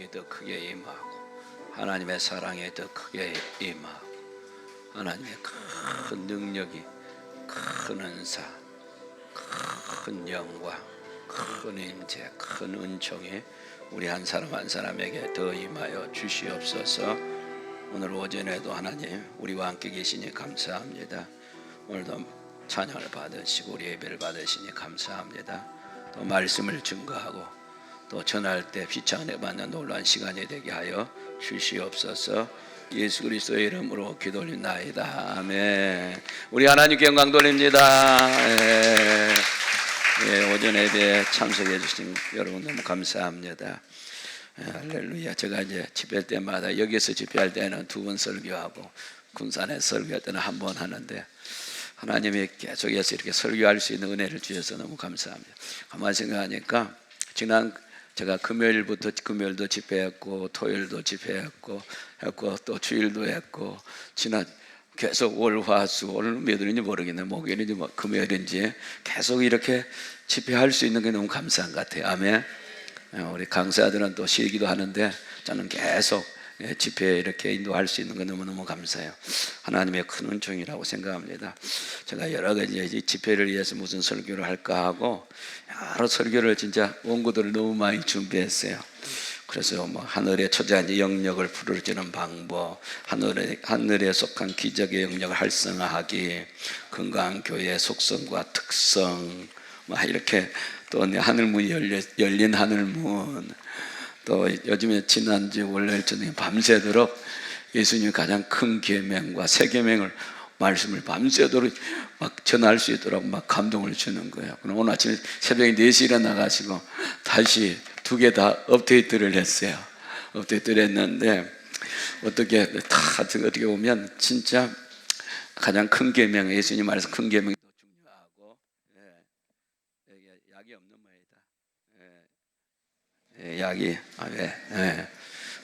능력이 더 크게 임하고 하나님의 사랑이 더 크게 임하고 하나님의 큰 능력이, 큰 은사, 큰 영광, 큰 임재, 큰 은총이 우리 한 사람 한 사람에게 더 임하여 주시옵소서. 오늘 오전에도 하나님 우리와 함께 계시니 감사합니다. 오늘도 찬양을 받으시고 우리 예배를 받으시니 감사합니다. 또 말씀을 증거하고 또 전할 때 비창내 받는 놀라운 시간이 되게 하여 주시옵소서. 예수 그리스도의 이름으로 기도드립니다. 아멘. 우리 하나님께 영광 돌립니다. 오전 예배에 참석해 주신 여러분 너무 감사합니다. 할렐루야. 제가 이제 집회할 때마다 여기서 집회할 때는 2번 설교하고 군산에 설교할 때는 1번 하는데 하나님이 계속해서 이렇게 설교할 수 있는 은혜를 주셔서 너무 감사합니다. 가만히 생각하니까 지난 제가 금요일도 집회했고 토요일도 집회했고 또 주일도 했고 지난 계속 월화수 오늘 몇 일인지 모르겠네. 목요일인지 금요일인지 계속 이렇게 집회할 수 있는 게 너무 감사한 것 같아요. 아멘. 우리 강사들은 또 쉬기도 하는데 저는 계속 집회에 이렇게 인도할 수 있는 건 너무너무 감사해요. 하나님의 큰 은총이라고 생각합니다. 제가 여러 가지 집회를 위해서 무슨 설교를 할까 하고 여러 설교를 진짜 원고들을 너무 많이 준비했어요. 그래서 뭐 하늘의 초자한 영역을 부르짖는 방법, 하늘에 속한 기적의 영역을 활성화하기, 건강한 교회의 속성과 특성, 막 이렇게 또 하늘문이 열린 하늘문, 또 요즘에 지난주 월요일 저녁에 밤새도록 예수님이 가장 큰 계명과 새 계명을 말씀을 밤새도록 막 전할 수 있도록 막 감동을 주는 거예요. 그럼 오늘 아침에 새벽에 4시에 일어나가지고 다시 2개 다 업데이트를 했어요. 업데이트를 했는데 어떻게 보면 진짜 가장 큰 계명, 예수님 말해서 큰 계명이 더 중요하고 약이 없는 모양이다. 약이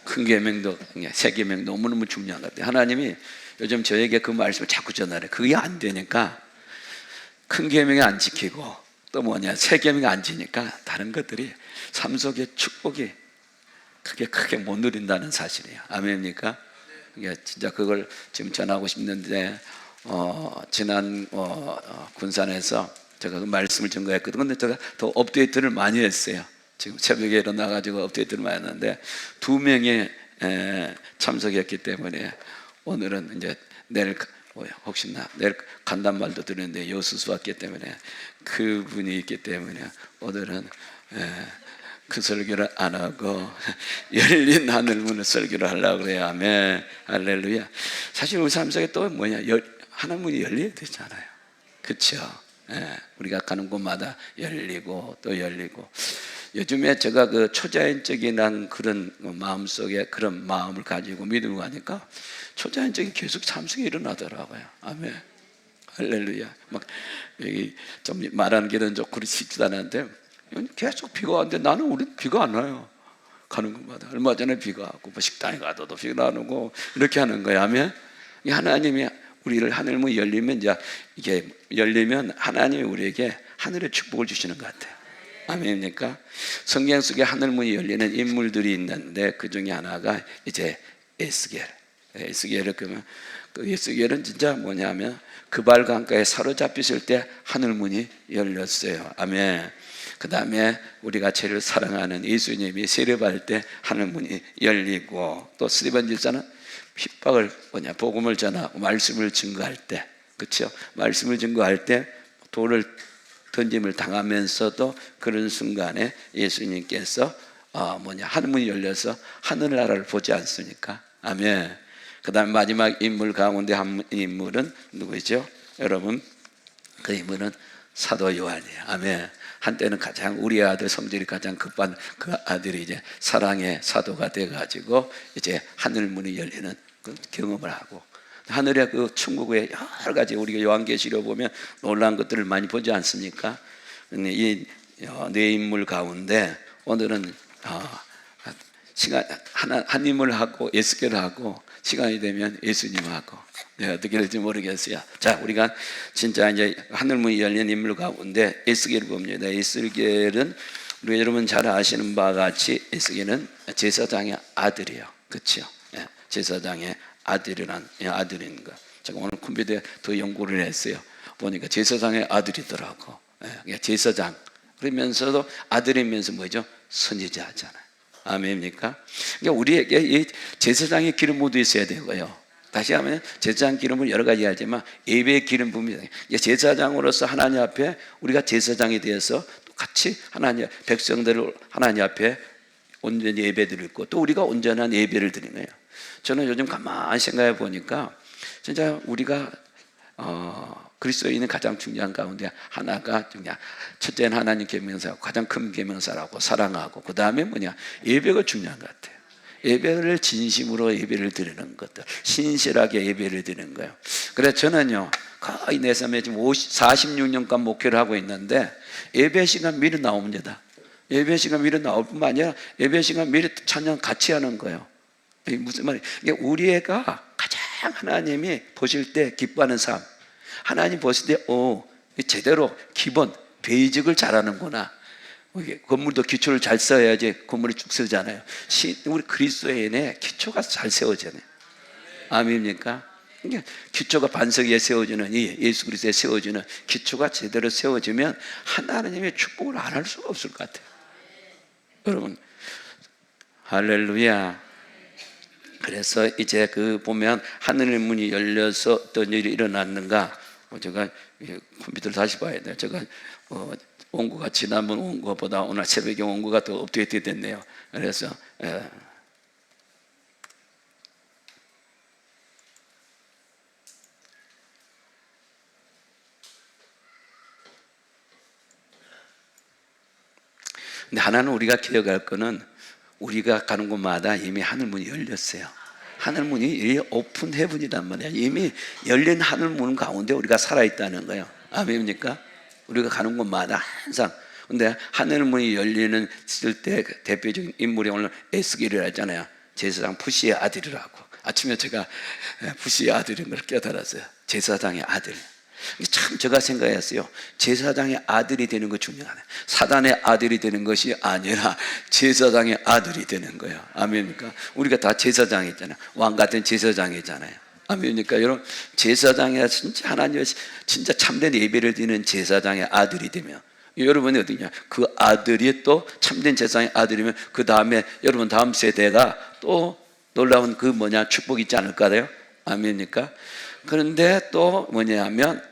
큰 계명도 새 계명 너무너무 중요한 것 같아요. 하나님이 요즘 저에게 그 말씀을 자꾸 전하래. 그게 안 되니까 큰 계명이 안 지키고 또 새 계명이 안 지니까 다른 것들이 삶 속에 축복이 크게 못 누린다는 사실이에요. 아멘입니까? 진짜 그걸 지금 전하고 싶는데 지난 군산에서 제가 그 말씀을 증거했거든요. 근데 제가 더 업데이트를 많이 했어요. 지금 새벽에 일어나가지고 업데이트를 많이 했는데 2명이 참석했기 때문에 오늘은 이제 내일 혹시나 내일 간단 말도 들었는데 여수수 왔기 때문에 그분이 있기 때문에 오늘은 그 설교를 안 하고 열린 하늘문을 설교를 하려고 그래요. 아멘. 할렐루야. 사실 우리 삶 속에 또 하늘문이 열려야 되잖아요. 그렇죠? 우리가 가는 곳마다 열리고 또 열리고. 요즘에 제가 그 초자연적인 그런 마음속에 그런 마음을 가지고 믿음을 가니까 초자연적인 계속 참석이 일어나더라고요. 아멘. 할렐루야. 막 여기 좀 말하는 게는 좀 그렇지도 않은데 계속 비가 왔는데 나는 우리 비가 안 와요. 가는 곳마다. 얼마 전에 비가 왔고 식당에 가도 비가 안 오고 이렇게 하는 거예요. 아멘. 하나님이 우리를 하늘문이 열리면 이게 열리면 하나님이 우리에게 하늘의 축복을 주시는 것 같아요. 아멘입니까? 성경 속에 하늘문이 열리는 인물들이 있는데 그 중에 하나가 이제 에스겔. 에스겔을 그러면 그 에스겔은 진짜 뭐냐면 그발 강가에 사로잡혔을 때 하늘문이 열렸어요. 아멘. 그 다음에 우리가 제일 사랑하는 예수님이 세례받을 때 하늘문이 열리고 또 스데반 집사는 핍박을 복음을 전하고 말씀을 증거할 때, 그렇죠? 말씀을 증거할 때 돌을 던짐을 당하면서도 그런 순간에 예수님께서 하늘문이 열려서 하늘나라를 보지 않습니까? 아멘. 그 다음에 마지막 인물 가운데 한 인물은 누구죠? 여러분, 그 인물은 사도 요한이에요. 아멘. 한때는 가장 우리 아들 성질이 가장 급한 그 아들이 이제 사랑의 사도가 돼가지고 이제 하늘문이 열리는 그 경험을 하고 하늘의 그 천국의 여러 가지 우리가 요한계시록 보면 놀라운 것들을 많이 보지 않습니까? 이 네 인물 가운데 오늘은 시간 한 인물하고 에스겔하고 시간이 되면 예수님하고 어떻게 될지 모르겠어요. 자, 우리가 진짜 이제 하늘문이 열린 인물 가운데 에스겔을 봅니다. 에스겔은 우리 여러분 잘 아시는 바와 같이 에스겔은 제사장의 아들이에요. 그렇죠? 예, 제사장의 아들이란 아들인 거. 제가 오늘 컴퓨터에 더 연구를 했어요. 보니까 제사장의 아들이더라고. 예, 제사장 그러면서도 아들이면서 뭐죠? 선지자잖아요. 아멘입니까? 그러니까 우리에게 이 제사장의 기름 모두 있어야 되고요. 다시 하면 제사장 기름은 여러 가지 하지만 예배의 기름 부분이 제사장으로서 하나님 앞에 우리가 제사장이 되어서 같이 하나님 백성들을 하나님 앞에 온전히 예배드리고 또 우리가 온전한 예배를 드리는 거예요. 저는 요즘 가만히 생각해 보니까 진짜 우리가 그리스도인은 가장 중요한 가운데 하나가 그냥 첫째는 하나님 계명사고 가장 큰 계명사라고 사랑하고 그 다음에 뭐냐 예배가 중요한 것 같아요. 예배를 진심으로 예배를 드리는 것들, 신실하게 예배를 드리는 거예요. 그래서 저는요 거의 내 삶에 지금 46년간 목회를 하고 있는데 예배 시간 미리 나옵니다. 예배 시간 미리 나올 뿐만 아니라 예배 시간 미리 찬양 같이 하는 거예요. 이게 무슨 말이에요? 이게 우리가 가장 하나님이 보실 때 기뻐하는 삶, 하나님 보실 때 제대로 기본 베이직을 잘하는구나. 건물도 기초를 잘 써야지 건물이 쭉 서잖아요. 우리 그리스도인의 기초가 잘 세워져요. 아멘입니까? 그러니까 기초가 반석 위에 세워지는 이 예수 그리스도에 세워지는 기초가 제대로 세워지면 하나님의 축복을 안 할 수가 없을 것 같아요. 여러분 할렐루야. 그래서 이제 그 보면 하늘의 문이 열려서 어떤 일이 일어났는가. 제가 컴퓨터를 다시 봐야 돼요. 제가 원고가 지난번 원고보다 오늘 새벽에 원고가 더 업데이트 됐네요. 그래서 근데 하나는 우리가 기억할 거는 우리가 가는 곳마다 이미 하늘 문이 열렸어요. 하늘 문이 오픈 헤븐이란 말이야. 이미 열린 하늘 문 가운데 우리가 살아있다는 거예요. 아멘입니까? 우리가 가는 곳마다 항상. 근데 하늘 문이 열리는 때 대표적인 인물이 오늘 에스겔이라 했잖아요. 제사장 푸시의 아들이라고. 아침에 제가 푸시의 아들인 걸 깨달았어요. 제사장의 아들. 참 제가 생각했어요. 제사장의 아들이 되는 거 중요하네. 사단의 아들이 되는 것이 아니라 제사장의 아들이 되는 거예요. 아멘입니까? 우리가 다 제사장이잖아요. 왕 같은 제사장이잖아요. 아멘입니까? 여러분 제사장이 진짜 하나님의 진짜 참된 예배를 드리는 제사장의 아들이 되면 여러분이 어디냐? 그 아들이 또 참된 제사장의 아들이면 그 다음에 여러분 다음 세대가 또 놀라운 그 축복이 있지 않을까요? 아멘입니까? 그런데 또 뭐냐면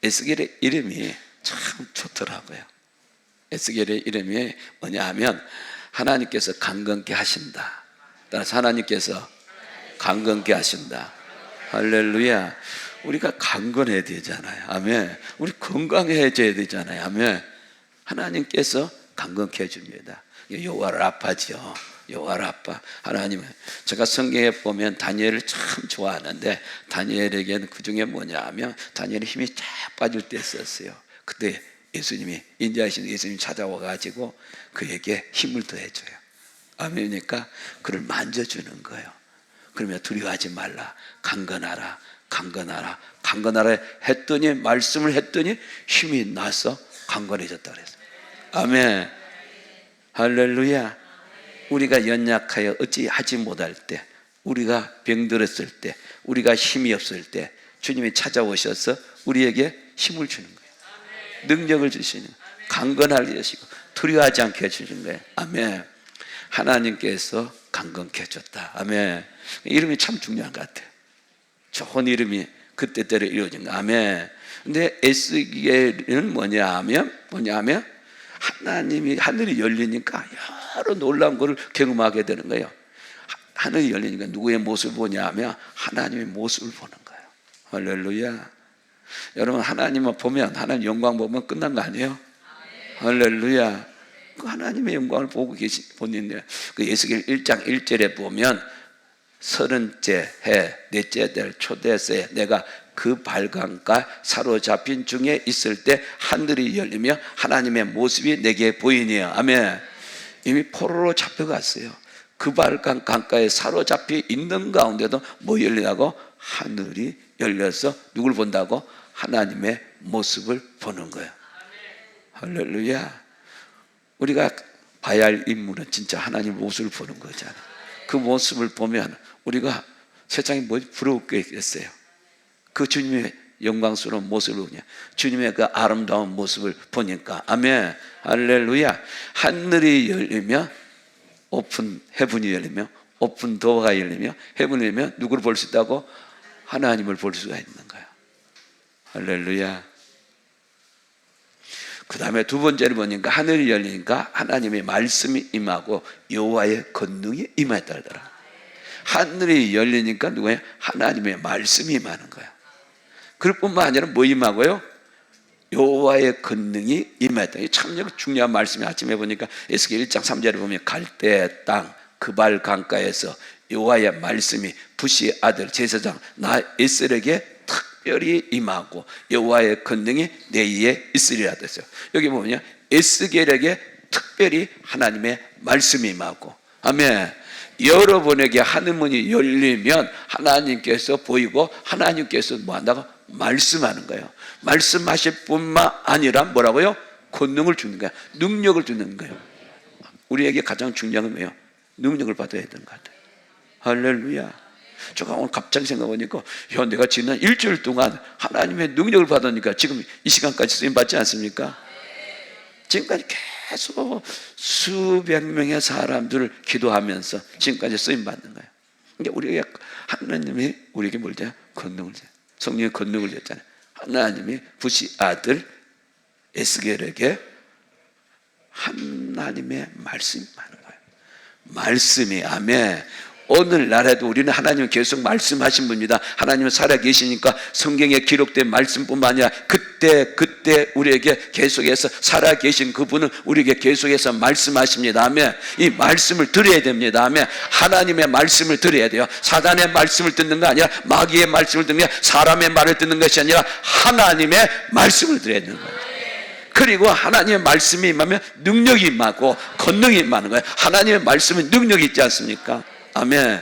에스겔의 이름이 참 좋더라고요. 에스겔의 이름이 뭐냐면 하나님께서 강건케 하신다. 따라서 하나님께서 강건케 하신다. 할렐루야. 우리가 강건해야 되잖아요. 아멘. 우리 건강해져야 되잖아요. 아멘. 하나님께서 강건케 해줍니다. 여호와 라파죠. 여호와 라파. 하나님은 제가 성경에 보면 다니엘을 참 좋아하는데 다니엘에게는 그 중에 뭐냐면 다니엘의 힘이 쫙 빠질 때 있었어요. 그때 예수님이 인자하신 예수님이 찾아와 가지고 그에게 힘을 더해줘요. 아멘이니까 그를 만져주는 거예요. 그러면 두려워하지 말라. 강건하라. 강건하라. 강건하라 했더니 말씀을 했더니 힘이 나서 강건해졌다 그랬어요. 아멘. 할렐루야. 우리가 연약하여 어찌 하지 못할 때, 우리가 병들었을 때, 우리가 힘이 없을 때 주님이 찾아오셔서 우리에게 힘을 주는 거예요. 능력을 주시는 거예요. 강건하게 해주시고 두려워하지 않게 해주시는 거예요. 아멘. 하나님께서 강건케 해줬다. 아멘. 이름이 참 중요한 것 같아요. 좋은 이름이 그때대로 이루어진 거. 아멘. 근데 에스겔은 뭐냐면 하나님이 하늘이 열리니까 여러 놀라운 것을 경험하게 되는 거예요. 하늘이 열리니까 누구의 모습을 보냐면 하나님의 모습을 보는 거예요. 할렐루야. 여러분 하나님만 보면 하나님 영광 보면 끝난 거 아니에요? 할렐루야. 그 하나님의 영광을 보고 보는데 그 에스겔 1장 1절에 보면 30째 해 넷째 달 초대세 내가 그 발광과 사로잡힌 중에 있을 때 하늘이 열리며 하나님의 모습이 내게 보이니요. 아멘. 이미 포로로 잡혀갔어요. 그 발광 강가에 사로잡혀 있는 가운데도 뭐 열리냐고? 하늘이 열려서 누굴 본다고? 하나님의 모습을 보는 거예요. 할렐루야. 우리가 봐야 할 인물은 진짜 하나님 모습을 보는 거잖아요. 그 모습을 보면 우리가 세상에 뭐 부러웠겠어요? 그 주님의 영광스러운 모습을 보냐, 주님의 그 아름다운 모습을 보니까, 아멘, 할렐루야. 하늘이 열리며, 오픈 헤븐이 열리며, 오픈 도어가 열리며, 헤븐이 열리며 누구를 볼 수 있다고? 하나님을 볼 수가 있는 거야. 할렐루야. 그 다음에 두 번째를 보니까 하늘이 열리니까 하나님의 말씀이 임하고 여호와의 권능이 임했다 하더라. 하늘이 열리니까 누구예요? 하나님의 말씀이 임하는 거야. 그럴 뿐만 아니라 뭐 임하고요? 여호와의 권능이 임했다. 참 중요한 말씀이 아침에 보니까 에스겔 1장 3절에 보면 갈대의 땅 그발 강가에서 여호와의 말씀이 부시 아들 제사장 나 에스겔에게 특별히 임하고 여호와의 권능이 내 위에 있으리라 됐어요. 여기 보면 에스겔에게 특별히 하나님의 말씀이 임하고, 아멘. 여러분에게 하늘문이 열리면 하나님께서 보이고 하나님께서 뭐 한다고? 말씀하는 거예요. 말씀하실 뿐만 아니라 뭐라고요? 권능을 주는 거야. 능력을 주는 거예요. 우리에게 가장 중요한 건 뭐예요? 능력을 받아야 되는 것 같아요. 할렐루야. 제가 오늘 갑자기 생각해보니까 내가 지난 일주일 동안 하나님의 능력을 받으니까 지금 이 시간까지 쓰임받지 않습니까? 지금까지 계속 수백 명의 사람들을 기도하면서 지금까지 쓰임받는 거예요. 근데 우리가 하나님이 우리에게 뭘 줘요? 권능을 줘요. 성령의 권능을 줬잖아요. 하나님이 부시 아들 에스겔에게 하나님의 말씀이 많은 거예요. 말씀이, 아멘. 오늘날에도 우리는 하나님은 계속 말씀하신 분입니다. 하나님은 살아계시니까 성경에 기록된 말씀뿐만 아니라 그때 우리에게 계속해서 살아계신 그분은 우리에게 계속해서 말씀하십니다. 아멘. 이 말씀을 들어야 됩니다. 아멘. 하나님의 말씀을 들어야 돼요. 사단의 말씀을 듣는 거 아니라 마귀의 말씀을 듣는 게 아니라 사람의 말을 듣는 것이 아니라 하나님의 말씀을 들어야 되는 거예요. 그리고 하나님의 말씀이 임하면 능력이 임하고 권능이 임하는 거예요. 하나님의 말씀은 능력이 있지 않습니까? 아멘.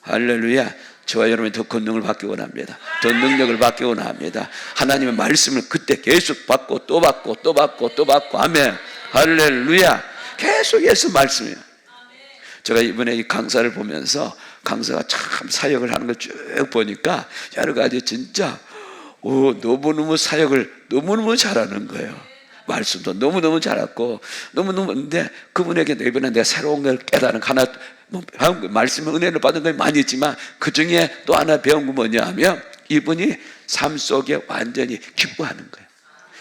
할렐루야. 저와 여러분이 더 권능을 받기 원합니다. 더 능력을 받기 원합니다. 하나님의 말씀을 그때 계속 받고 또 받고 또 받고 또 받고, 아멘. 할렐루야. 계속해서 말씀이에요. 제가 이번에 이 강사를 보면서 강사가 참 사역을 하는 걸 쭉 보니까 여러 가지 진짜 너무너무 사역을 너무너무 잘하는 거예요. 말씀도 너무너무 잘했고 너무너무인데 그분에게 이번에 내가 새로운 걸 깨달은 하나, 말씀의 은혜를 받은 건 많이 있지만 그 중에 또 하나 배운 건 뭐냐면 이분이 삶 속에 완전히 기뻐하는 거예요.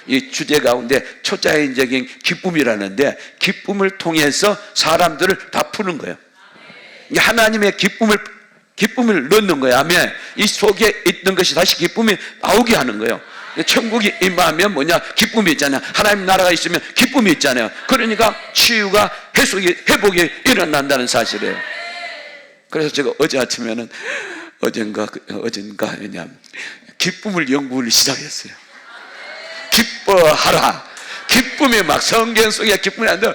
이 주제 가운데 초자연적인 기쁨이라는데 기쁨을 통해서 사람들을 다 푸는 거예요. 하나님의 기쁨을 넣는 거예요. 아멘. 이 속에 있던 것이 다시 기쁨이 나오게 하는 거예요. 천국이 임하면 뭐냐? 기쁨이 있잖아요. 하나님 나라가 있으면 기쁨이 있잖아요. 그러니까 치유가 회복이 일어난다는 사실이에요. 그래서 제가 어제 아침에는 어젠가 왜냐면 기쁨을 연구를 시작했어요. 기뻐하라. 기쁨이 막 성경 속에 기쁨이 안 돼.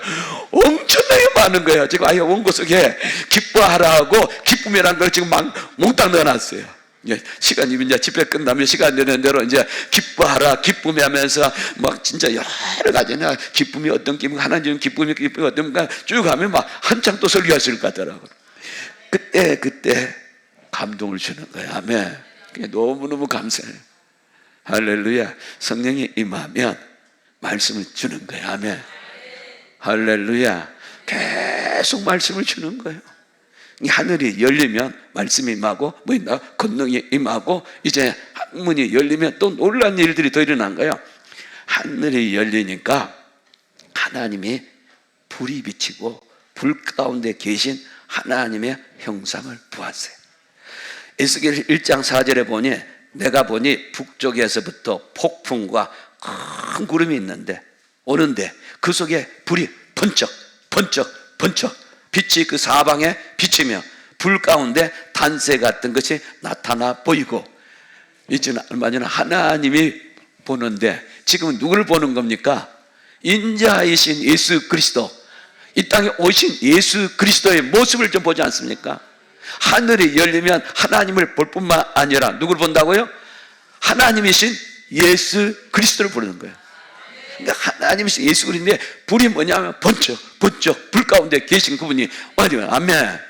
엄청나게 많은 거예요. 지금 아예 원고 속에 기뻐하라고 기쁨이라는 걸 지금 막 몽땅 넣어놨어요. 시간이 이제 집회 끝나면 시간 되는 대로 이제 기뻐하라, 기쁨이 하면서 막 진짜 여러 가지나 기쁨이 어떤 기쁨, 하나님 기쁨이 어떤가 쭉 하면 막 한창 또 설교하실 것 같더라고요. 그때 감동을 주는 거예요. 아멘. 너무너무 감사해요. 할렐루야. 성령이 임하면 말씀을 주는 거예요. 아멘. 할렐루야. 계속 말씀을 주는 거예요. 이 하늘이 열리면 말씀이 임하고 뭐 있나? 권능이 임하고 이제 문이 열리면 또 놀라운 일들이 더 일어난 거예요. 하늘이 열리니까 하나님이 불이 비치고 불 가운데 계신 하나님의 형상을 보았어요. 에스겔 1장 4절에 보니 내가 보니 북쪽에서부터 폭풍과 큰 구름이 있는데 오는데 그 속에 불이 번쩍 빛이 그 사방에 비치며 불 가운데 단새 같은 것이 나타나 보이고, 이제는 얼마 전에 하나님이 보는데 지금은 누구를 보는 겁니까? 인자이신 예수 그리스도, 이 땅에 오신 예수 그리스도의 모습을 좀 보지 않습니까? 하늘이 열리면 하나님을 볼 뿐만 아니라 누구를 본다고요? 하나님이신 예수 그리스도를 보는 거예요. 그러니까 하나님이 예수 그리스도인데 불이 뭐냐면 번쩍 불 가운데 계신 그분이 어디면 아멘.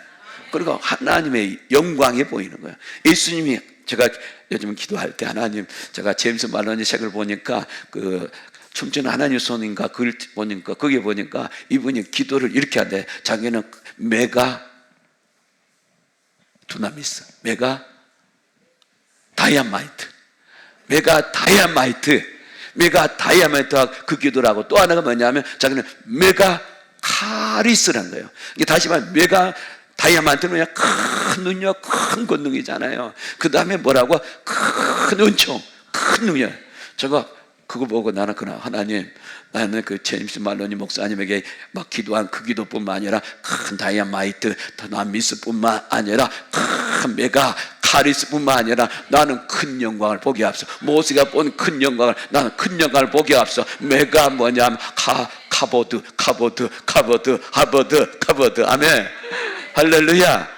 그리고 하나님의 영광이 보이는 거예요. 예수님이, 제가 요즘 기도할 때 하나님, 제가 제임스 말러니 책을 보니까 그 춤추는 하나님 손인가 그걸 보니까 거기에 보니까 이분이 기도를 이렇게 한대. 자기는 메가 두나미스, 메가 다이아마이트, 메가 다이아마이트가 그 기도를 하고, 또 하나가 뭐냐면 자기는 메가 카리스라는 거예요. 이게 다시 말하면 메가 다이아마이트는 그냥 큰 능력, 큰 권능이잖아요. 그 다음에 뭐라고? 큰 은총, 큰 능력. 제가 그거 보고 나는 그날 하나님, 나는 그 제임스 말로니 목사님에게 막 기도한 그 기도뿐만 아니라 큰 다이아마이트, 다나미스뿐만 아니라 큰 메가 카리스뿐만 아니라 나는 큰 영광을 보게 앞서, 모세가 본 큰 영광을, 나는 큰 영광을 보게 앞서, 메가 뭐냐면 카보드, 아멘. 할렐루야.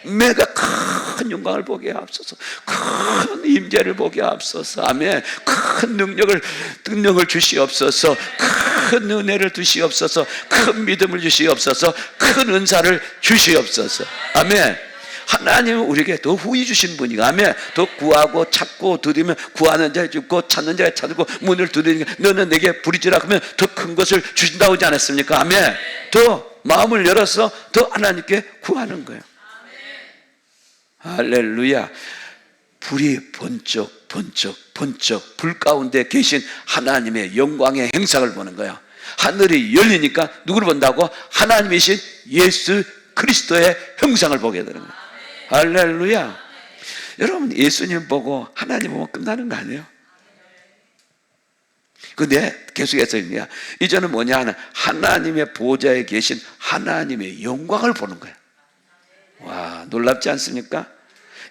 메가 큰 영광을 보게 앞서서, 큰 임재를 보게 앞서서, 아멘. 큰 능력을 주시옵소서, 큰 은혜를 주시옵소서, 큰 믿음을 주시옵소서, 큰 은사를 주시옵소서, 아멘. 하나님은 우리에게 더 후히 주신 분이고, 아멘. 더 구하고 찾고 두드리면 구하는 자에 주고 찾는 자에 찾고 문을 두드리니까 너는 내게 부르짖으라 하면 더 큰 것을 주신다고 하지 않았습니까? 아멘. 더 마음을 열어서 더 하나님께 구하는 거예요. 할렐루야. 불이 번쩍 불 가운데 계신 하나님의 영광의 행상을 보는 거예요. 하늘이 열리니까 누구를 본다고? 하나님이신 예수 그리스도의 형상을 보게 되는 거예요. 할렐루야. 여러분, 예수님 보고 하나님 보면 끝나는 거 아니에요? 근데 계속해서 이제는 뭐냐 하면 하나님의 보좌에 계신 하나님의 영광을 보는 거예요. 와, 놀랍지 않습니까?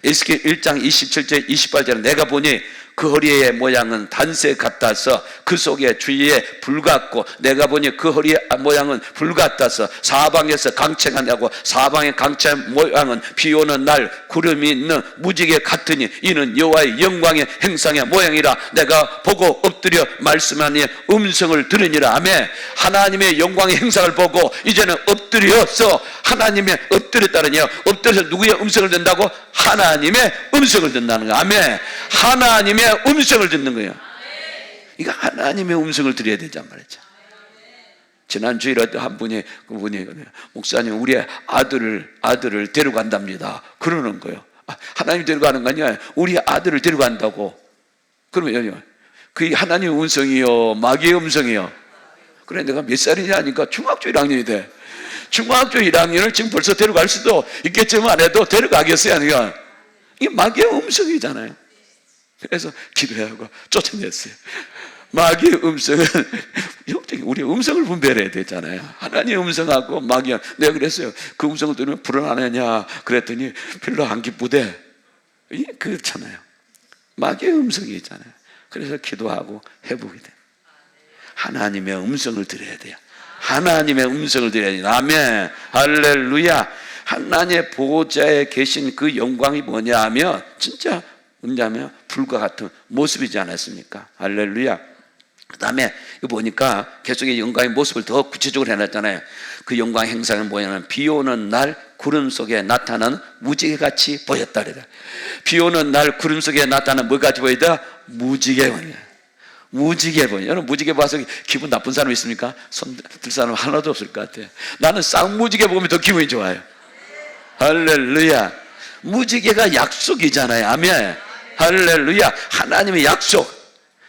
에스겔 1장 27절 28절에 내가 보니 그 허리의 모양은 단새 같아서 그 속에 주위에 불 같고, 내가 보니 그 허리의 모양은 불 같아서 사방에서 강체가 나고 사방의 강체 모양은 비 오는 날 구름이 있는 무지개 같으니 이는 여호와의 영광의 행상의 모양이라. 내가 보고 엎드려 말씀하니 음성을 들으니라. 아멘. 하나님의 영광의 행상을 보고 이제는 엎드려서 하나님의 엎드렸다는요. 엎드려서 누구의 음성을 듣는다고? 하나님의 음성을 듣는다는 거예요. 아멘. 하나님의 음성을 듣는 거예요. 이거 하나님의 음성을 들어야 되단 말이죠. 지난 주일에 한 분이, 그분이 목사님 우리 아들을 데려간답니다 그러는 거예요. 하나님 데려가는 거 아니야. 우리 아들을 데려간다고. 그러면 그 하나님의 음성이요, 마귀의 음성이요? 그래, 내가 몇 살이냐 하니까 중학교 1학년이 돼. 중학교 1학년을 지금 벌써 데려갈 수도 있겠지만 해도 데려가겠어요? 아니야? 이게 마귀의 음성이잖아요. 그래서 기도하고 쫓아냈어요. 마귀의 음성은 우리 음성을 분별해야 되잖아요. 하나님의 음성하고 마귀의, 내가 그랬어요. 그 음성을 들으면 불안하느냐 그랬더니 별로 안 기쁘대. 그렇잖아요. 마귀의 음성이 있잖아요. 그래서 기도하고 회복이 돼요. 하나님의 음성을 들어야 돼요. 하나님의 음성을 들어야 돼요. 아멘. 할렐루야. 하나님의 보호자에 계신 그 영광이 뭐냐 하면 진짜 뭐냐면 불과 같은 모습이지 않았습니까? 할렐루야. 그 다음에 이거 보니까 계속 영광의 모습을 더 구체적으로 해놨잖아요. 그 영광의 행상은 뭐냐면 비 오는 날 구름 속에 나타나는 무지개같이 보였다 그래요. 비 오는 날 구름 속에 나타나는 뭐같이 보이다? 무지개 보여. 무지개 보여. 여러분 무지개 봐서 기분 나쁜 사람 있습니까? 손 들 사람 하나도 없을 것 같아요. 나는 쌍무지개 보면 더 기분이 좋아요. 할렐루야. 무지개가 약속이잖아요. 아멘. 할렐루야. 하나님의 약속.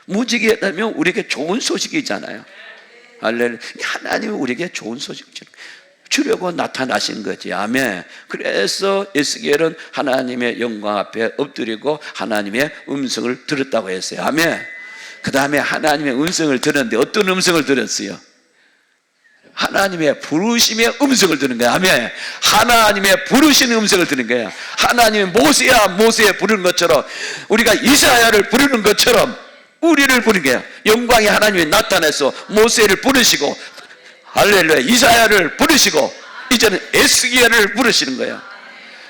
무지개라면 우리에게 좋은 소식이잖아요. 할렐루야. 하나님이 우리에게 좋은 소식을 주려고 나타나신 거지. 아멘. 그래서 에스겔은 하나님의 영광 앞에 엎드리고 하나님의 음성을 들었다고 했어요. 아멘. 그 다음에 하나님의 음성을 들었는데 어떤 음성을 들었어요? 하나님의 부르심의 음성을 듣는 거야. 아멘. 하나님의 부르시는 음성을 듣는 거야. 하나님의 모세야 부르는 것처럼, 우리가 이사야를 부르는 것처럼 우리를 부르는 거야. 영광의 하나님이 나타나서 모세를 부르시고, 할렐루야, 이사야를 부르시고 이제는 에스겔을 부르시는 거야.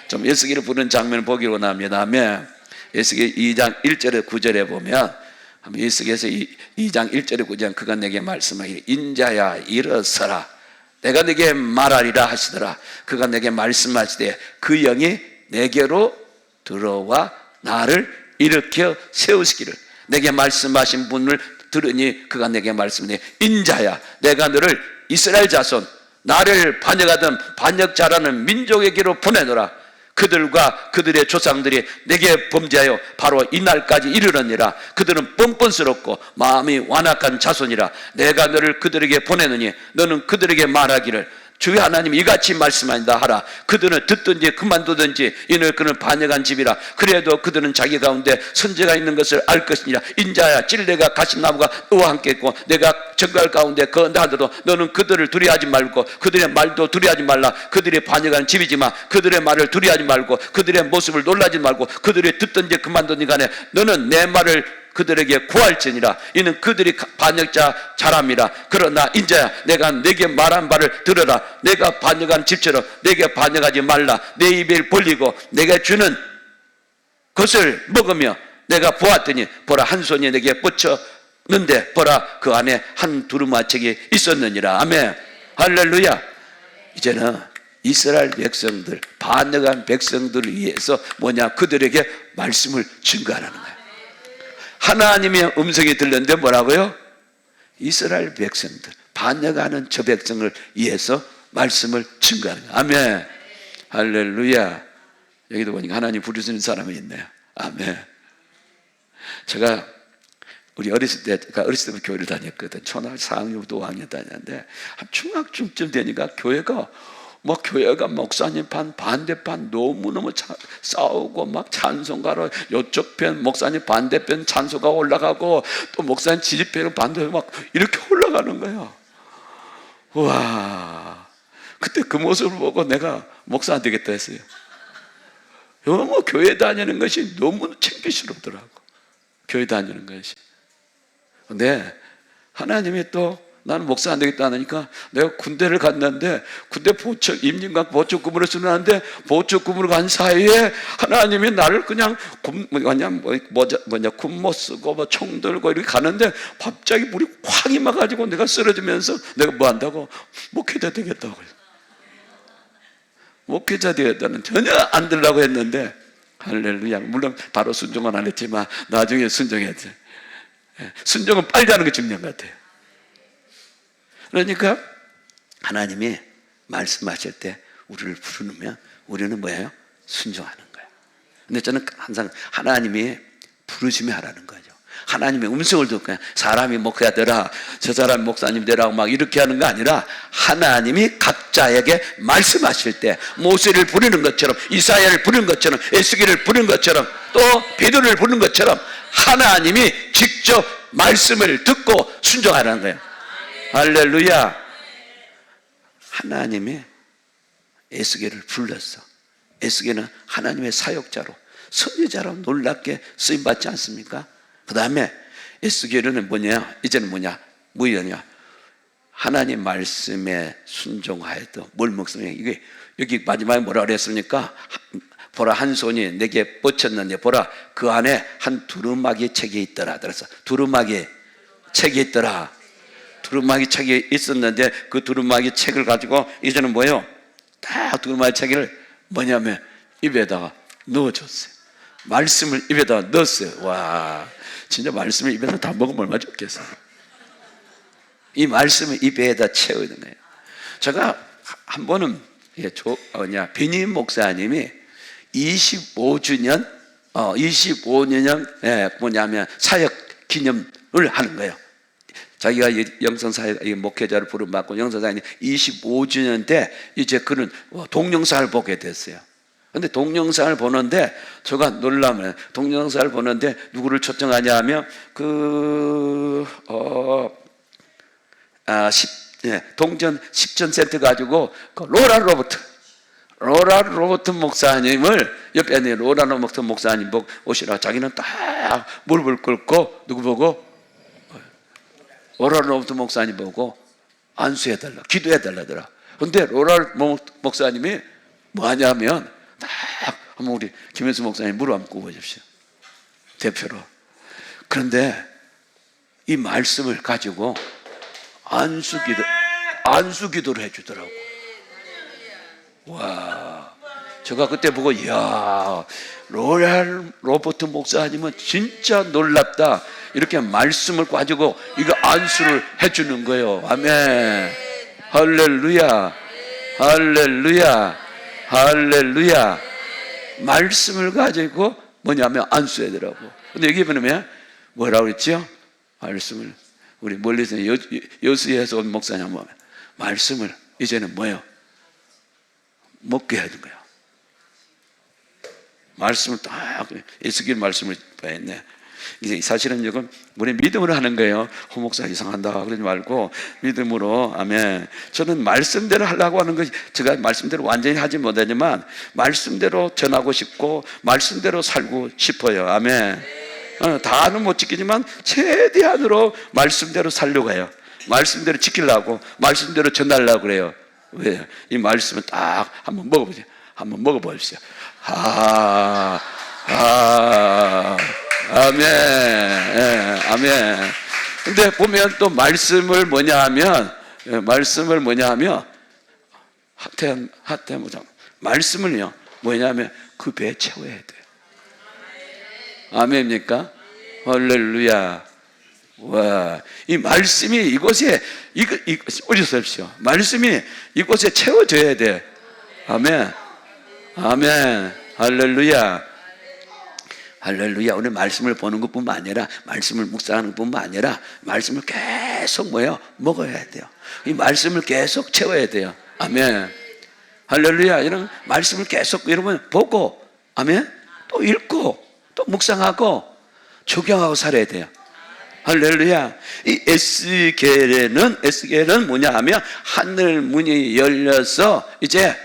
좀 에스겔을 부르는 장면을 보기로 합니다. 아멘. 에스겔 2장 1절에 9절에 보면 에스겔서 2장 1절에 9장 그가 내게 말씀하기를 인자야 일어서라 내가 내게 말하리라 하시더라. 그가 내게 말씀하시되 그 영이 내게로 들어와 나를 일으켜 세우시기를 내게 말씀하신 분을 들으니 그가 내게 말씀하되 인자야 내가 너를 이스라엘 자손 나를 반역하던 반역자라는 민족에게로 보내노라. 그들과 그들의 조상들이 내게 범죄하여 바로 이날까지 이르렀니라. 그들은 뻔뻔스럽고 마음이 완악한 자손이라. 내가 너를 그들에게 보내느니 너는 그들에게 말하기를 주의 하나님이 이같이 말씀한다 하라. 그들은 듣든지 그만두든지 이는 그는 반역한 집이라. 그래도 그들은 자기 가운데 선제가 있는 것을 알 것이니라. 인자야 찔레가 가시나무가 너와 함께 있고 내가 정갈 가운데 거한다 하더라도 너는 그들을 두려워하지 말고 그들의 말도 두려워하지 말라. 그들이 반역한 집이지만 그들의 말을 두려워하지 말고 그들의 모습을 놀라지 말고 그들이 듣든지 그만두든지 간에 너는 내 말을 그들에게 구할지니라. 이는 그들이 반역자 자람이라. 그러나 인자야 내가 내게 말한 바를 들으라. 내가 반역한 집처럼 내게 반역하지 말라. 내 입을 벌리고 내가 주는 것을 먹으며 내가 보았더니 보라 한 손이 내게 뻗쳤는데 보라 그 안에 한 두루마책이 있었느니라. 아멘. 할렐루야. 이제는 이스라엘 백성들 반역한 백성들을 위해서 뭐냐 그들에게 말씀을 증거하라는 거예요. 하나님의 음성이 들렸는데 뭐라고요? 이스라엘 백성들 반역하는 저 백성을 위해서 말씀을 증거하는 거예요. 아멘. 할렐루야. 여기도 보니까 하나님 부르시는 사람이 있네요. 아멘. 제가 우리 어렸을 때부터 교회를 다녔거든. 초등학교 4학년부터 5학년 다녔는데 한 중학쯤 되니까 교회가 목사님 반 반대편 너무너무 싸우고 막 찬송가로 이쪽 편 목사님 반대편 찬송가 올라가고 또 목사님 지지편은 반대로 막 이렇게 올라가는 거예요. 우와, 그때 그 모습을 보고 내가 목사 안 되겠다 했어요. 교회 다니는 것이 너무 창피스럽더라고. 교회 다니는 것이. 근데 하나님이 또 나는 목사 안 되겠다 하니까 내가 군대를 갔는데 군대 임진각 보초급으로 쓰는데 보초급으로 간 사이에 하나님이 나를 그냥 군모 쓰고 총 들고 이렇게 가는데 갑자기 물이 확 임해가지고 내가 쓰러지면서 내가 뭐 한다고? 목회자 되겠다고. 목회자 되겠다는 전혀 안 들라고 했는데 할렐루야. 물론 바로 순종은 안 했지만 나중에 순종했지. 순종은 빨리 하는 게 중요한 것 같아요. 그러니까 하나님이 말씀하실 때 우리를 부르면 우리는 뭐예요? 순종하는 거예요. 근데 저는 항상 하나님이 부르심에 하라는 거죠. 하나님의 음성을 듣고 그냥 사람이 목사가 되라 저 사람이 목사님 되라고 막 이렇게 하는 거 아니라 하나님이 각자에게 말씀하실 때 모세를 부르는 것처럼 이사야를 부르는 것처럼 에스겔을 부르는 것처럼 또 베드로를 부르는 것처럼 하나님이 직접 말씀을 듣고 순종하라는 거예요. 할렐루야. 하나님이 에스겔을 불렀어. 에스겔은 하나님의 사역자로 선지자로 놀랍게 쓰임받지 않습니까? 그 다음에 에스겔은 이제는 뭐냐 하나님 말씀에 순종하여도 뭘 먹습니까? 이게 여기 마지막에 뭐라 그랬습니까? 보라 한 손이 내게 뻗쳤는데 보라 그 안에 한 두루마기 책이 있더라. 그래서 두루마기 책이 있더라. 두루마기 책이 있었는데 그 두루마기 책을 가지고 이제는 뭐예요? 딱 두루마기 책을 뭐냐면 입에다가 넣어줬어요. 말씀을 입에다가 넣었어요. 와, 진짜 말씀을 입에다 다 먹으면 얼마나 좋겠어요. 이 말씀을 입에다 채우는 거예요. 제가 한 번은 비님 목사님이 25주년 뭐냐면 사역 기념을 하는 거예요. 자기가 영성사역 목회자를 부름받고 영성사역이 25주년 때 이제 그는 동영상을 보게 됐어요. 근데 동영상을 보는데 제가 놀라면 동영상을 보는데 누구를 초청하냐 하면 동전 10전 세트 가지고 로라 로버트 목사님을 옆에 있는 로라 로버트 목사님 보고 오시라. 자기는 딱 무릎을 꿇고 누구 보고? 로라 로버트 목사님 보고 안수해달라, 기도해달라더라. 근데 로라 목사님이 뭐 하냐면 딱 한번 우리 김현수 목사님 무릎 한번 꿇어보십시오. 대표로. 그런데 이 말씀을 가지고 안수기도를 해주더라고. 와, 제가 그때 보고 이야, 로버트 목사님은 진짜 놀랍다. 이렇게 말씀을 가지고 이거 안수를 해주는 거예요. 아멘. 할렐루야, 할렐루야, 할렐루야. 말씀을 가지고 뭐냐면 안수하더라고. 근데 여기 보면 뭐라고 그랬죠? 말씀을, 우리 멀리서 여수에서 온 목사님 보면 말씀을 이제는 뭐예요? 먹게 해야 되는 거야. 말씀을 딱 에스겔 말씀을 봐야겠네. 이제 사실은 이건 우리 믿음으로 하는 거예요. 호 목사 이상한다 그러지 말고 믿음으로. 아멘. 저는 말씀대로 하려고 하는 것이, 제가 말씀대로 완전히 하지 못하지만 말씀대로 전하고 싶고 말씀대로 살고 싶어요. 아멘. 다는 못 지키지만 최대한으로 말씀대로 살려고 해요. 말씀대로 지키려고, 말씀대로 전하려고 그래요. 왜? 이 말씀을 딱 한번 먹어보세요. 한번 먹어보십시오. 아멘. 예, 아멘. 근데 보면 또 말씀을 뭐냐 하면, 말씀을요, 뭐냐면 그 배에 채워야 돼요. 아멘입니까? 할렐루야. 와, 이 말씀이 이곳에, 오셨습시오. 말씀이 이곳에 채워져야 돼. 아멘. 아멘. 할렐루야. 할렐루야. 우리 말씀을 보는 것뿐만 아니라, 말씀을 묵상하는 것뿐만 아니라, 말씀을 계속 먹어야 돼요. 이 말씀을 계속 채워야 돼요. 아멘. 할렐루야. 이런 말씀을 계속 여러분 보고, 아멘. 또 읽고, 또 묵상하고, 적용하고 살아야 돼요. 할렐루야. 이 에스겔은 뭐냐 하면, 하늘 문이 열려서 이제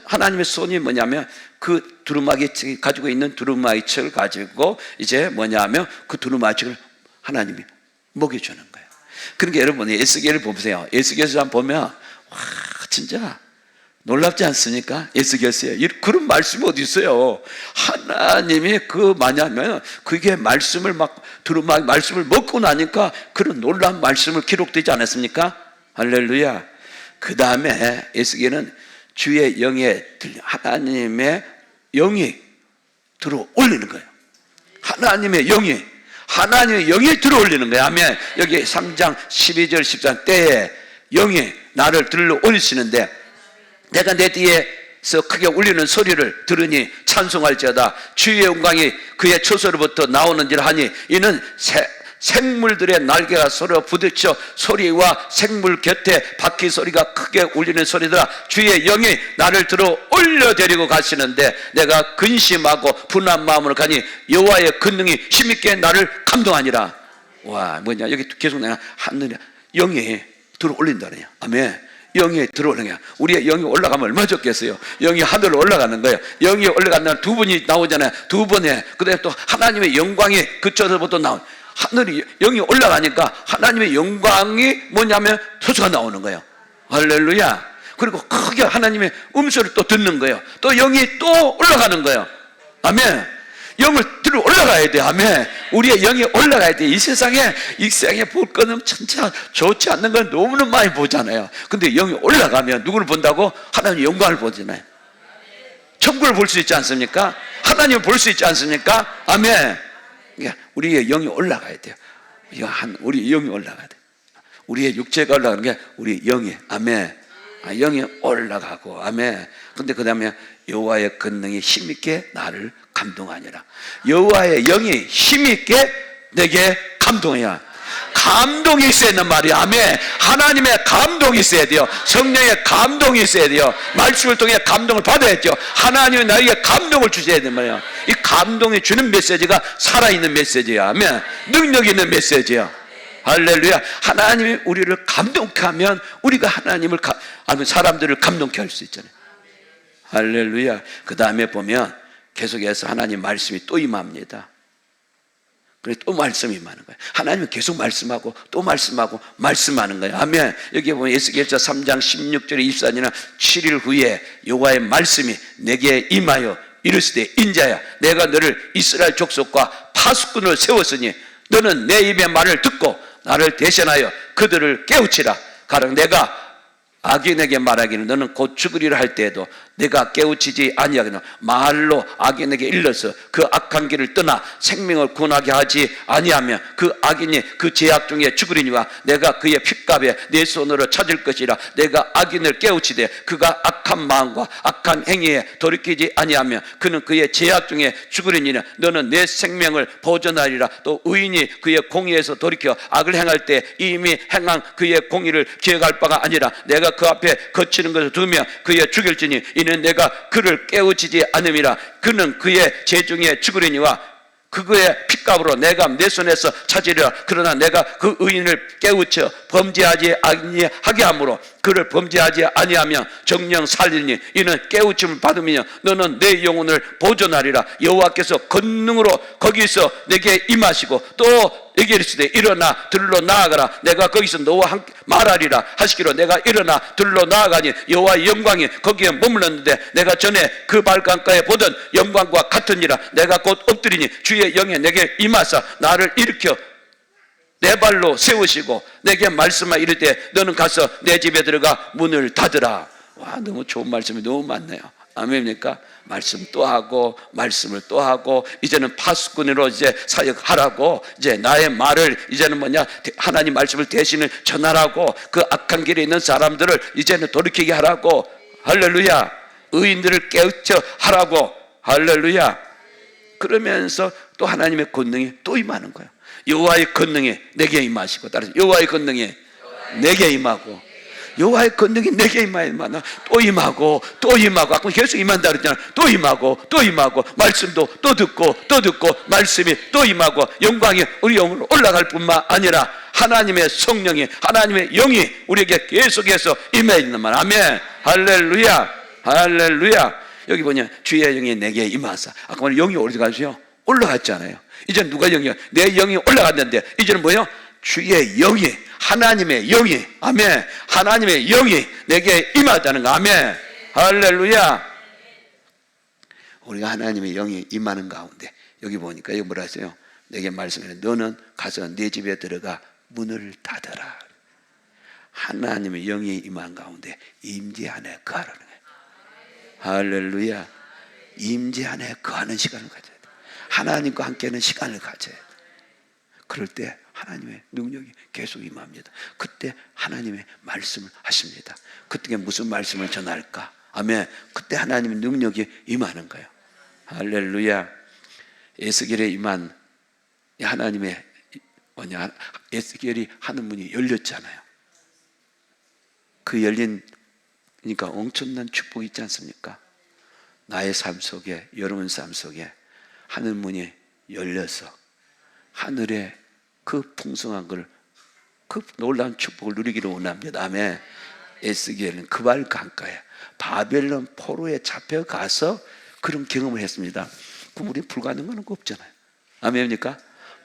하나님의 손이 뭐냐면 그 두루마기 가지고 있는 두루마기책을 가지고 이제 뭐냐면 그 두루마기책을 하나님이 먹여주는 거예요. 그러니까 여러분 에스겔을 보세요. 에스겔서 한번 보면 와, 진짜 놀랍지 않습니까? 에스겔서에 그런 말씀이 어디 있어요? 하나님이 그 뭐냐면 그게 말씀을 두루마기 말씀을 먹고 나니까 그런 놀라운 말씀을 기록되지 않았습니까? 할렐루야. 그 다음에 에스겔은 주의 영에 하나님의 영이 들어 올리는 거예요. 하나님의 영이 들어 올리는 거예요. 아멘. 여기 3장 12절 13 때에 영이 나를 들러 올리시는데 내가 내 뒤에서 크게 울리는 소리를 들으니 찬송할지어다. 주의 영광이 그의 처소로부터 나오는지라 하니 이는 생물들의 날개가 서로 부딪혀 소리와 생물 곁에 바퀴 소리가 크게 울리는 소리더라. 주의 영이 나를 들어 올려 데리고 가시는데 내가 근심하고 분한 마음으로 가니 여호와의 권능이 힘있게 나를 감동하니라. 와, 뭐냐, 여기 계속 내가 하늘에 영이 들어 올린다네요. 아멘. 영이 들어오는 거야. 우리의 영이 올라가면 얼마나 좋겠어요. 영이 하늘로 올라가는 거예요. 영이 올라간다면 두 분이 나오잖아요. 두 번에. 그다음에 또 하나님의 영광이 그쪽에서부터 나온, 하늘이 영이 올라가니까 하나님의 영광이 뭐냐면 소수가 나오는 거예요. 할렐루야. 그리고 크게 하나님의 음소리를 또 듣는 거예요. 또 영이 또 올라가는 거예요. 아멘. 영을 들어 올라가야 돼. 아멘. 우리의 영이 올라가야 돼. 이 세상에 볼 거는 진짜 좋지 않는 건 너무나 많이 보잖아요. 근데 영이 올라가면 누구를 본다고? 하나님의 영광을 보잖아요. 천국을 볼 수 있지 않습니까? 하나님을 볼 수 있지 않습니까? 아멘. 우리의 영이 올라가야 돼요. 우리 영이 올라가야 돼. 우리의 육체가 올라가는 게 우리 영이. 아멘. 영이 올라가고. 아멘. 근데 그 다음에 여호와의 권능이 힘있게 나를 감동하니라. 여호와의 영이 힘있게 내게 감동해야. 감동이 있어야 되는 말이야. 아멘. 하나님의 감동이 있어야 돼요. 성령의 감동이 있어야 돼요. 말씀을 통해 감동을 받아야죠. 하나님이 나에게 감동을 주셔야 되는 말이야. 이 감동이 주는 메시지가 살아있는 메시지야. 아멘. 능력 있는 메시지야. 할렐루야. 하나님이 우리를 감동케 하면 우리가 하나님을 아니면 사람들을 감동케 할 수 있잖아요. 할렐루야. 그 다음에 보면 계속해서 하나님 말씀이 또 임합니다. 그래 또 말씀이 임하는 거예요. 하나님은 계속 말씀하고 또 말씀하고 말씀하는 거예요. 아멘. 여기 보면 에스겔서 3장 16절에 24절이나 7일 후에 여호와의 말씀이 내게 임하여 이르시되 인자야 내가 너를 이스라엘 족속과 파수꾼을 세웠으니 너는 내 입의 말을 듣고 나를 대신하여 그들을 깨우치라. 가령 내가 악인에게 말하기는 너는 곧 죽으리라 할 때에도 내가 깨우치지 아니하기는 말로 악인에게 일러서 그 악한 길을 떠나 생명을 구원하게 하지 아니하면 그 악인이 그 죄악 중에 죽으리니와 내가 그의 핏값에 내 손으로 찾을 것이라. 내가 악인을 깨우치되 그가 악한 마음과 악한 행위에 돌이키지 아니하면 그는 그의 죄악 중에 죽으리니라. 너는 내 생명을 보존하리라. 또 의인이 그의 공의에서 돌이켜 악을 행할 때 이미 행한 그의 공의를 기억할 바가 아니라 내가 그 앞에 거치는 것을 두며 그의 죽일지니 이는 내가 그를 깨우치지 않음이라. 그는 그의 죄 중에 죽으리니와 그의 핏값으로 내가 내 손에서 찾으리라. 그러나 내가 그 의인을 깨우쳐 범죄하지 아니하게 하므로 그를 범죄하지 아니하면 정령 살리니 이는 깨우침을 받으며 너는 내 영혼을 보존하리라. 여호와께서 권능으로 거기서 내게 임하시고 또 내게 이르시되 일어나 들로 나아가라. 내가 거기서 너와 함께 말하리라 하시기로 내가 일어나 들로 나아가니 여호와의 영광이 거기에 머물렀는데 내가 전에 그 발강가에 보던 영광과 같으니라. 내가 곧 엎드리니 주의 영이 내게 임하사 나를 일으켜 내 발로 세우시고 내게 말씀하 이르되 너는 가서 내 집에 들어가 문을 닫으라. 와, 너무 좋은 말씀이 너무 많네요. 아멘입니까? 말씀 또 하고 말씀을 또 하고 이제는 파수꾼으로 이제 사역하라고 이제 나의 말을 이제는 뭐냐 하나님 말씀을 대신을 전하라고 그 악한 길에 있는 사람들을 이제는 돌이키게 하라고 할렐루야. 의인들을 깨우쳐 하라고 할렐루야. 그러면서 또 하나님의 권능이 또 임하는 거예요. 여호와의 권능이 내게 임하시고 따라서 여호와의 권능이 내게 임하고 여호와의 권능이 내게 임하나 또 임하고 또 임하고 아까 계속 임한다 그랬잖아. 또 임하고 또 임하고 말씀도 또 듣고 말씀이 또 임하고 영광이 우리 영으로 올라갈 뿐만 아니라 하나님의 성령이 하나님의 영이 우리에게 계속해서 임해 있는 말. 아멘. 할렐루야. 할렐루야. 여기 보냐 주의 영이 내게 임하사. 아까 말한 영이 어디 가세요? 올라갔잖아요. 이제 누가 영이야? 내 영이 올라갔는데 이제는 뭐예요? 주의 영이 하나님의 영이 아멘 하나님의 영이 내게 임하다는 거. 아멘. 할렐루야. 우리가 하나님의 영이 임하는 가운데 여기 보니까 여기 뭐라 했어요? 내게 말씀해 너는 가서 내 집에 들어가 문을 닫아라. 하나님의 영이 임한 가운데 임재 안에 거하라는 거예요. 할렐루야. 임재 안에 거하는 시간을 가져야 돼. 하나님과 함께하는 시간을 가져야 돼. 그럴 때 하나님의 능력이 계속 임합니다. 그때 하나님의 말씀을 하십니다. 그때 무슨 말씀을 전할까? 아멘. 그때 하나님의 능력이 임하는 거예요. 할렐루야. 에스겔에 임한 하나님의 뭐냐 에스겔이 하는 문이 열렸잖아요. 그 열린 그러니까 엄청난 축복이 있지 않습니까? 나의 삶 속에 여러분 삶 속에 하늘 문이 열려서 하늘의 그 풍성한 걸 그 놀라운 축복을 누리기를 원합니다. 아멘. 에스겔은 그발 강가에 바벨론 포로에 잡혀가서 그런 경험을 했습니다. 그럼 우리 불가능한 거 없잖아요. 아멘입니까?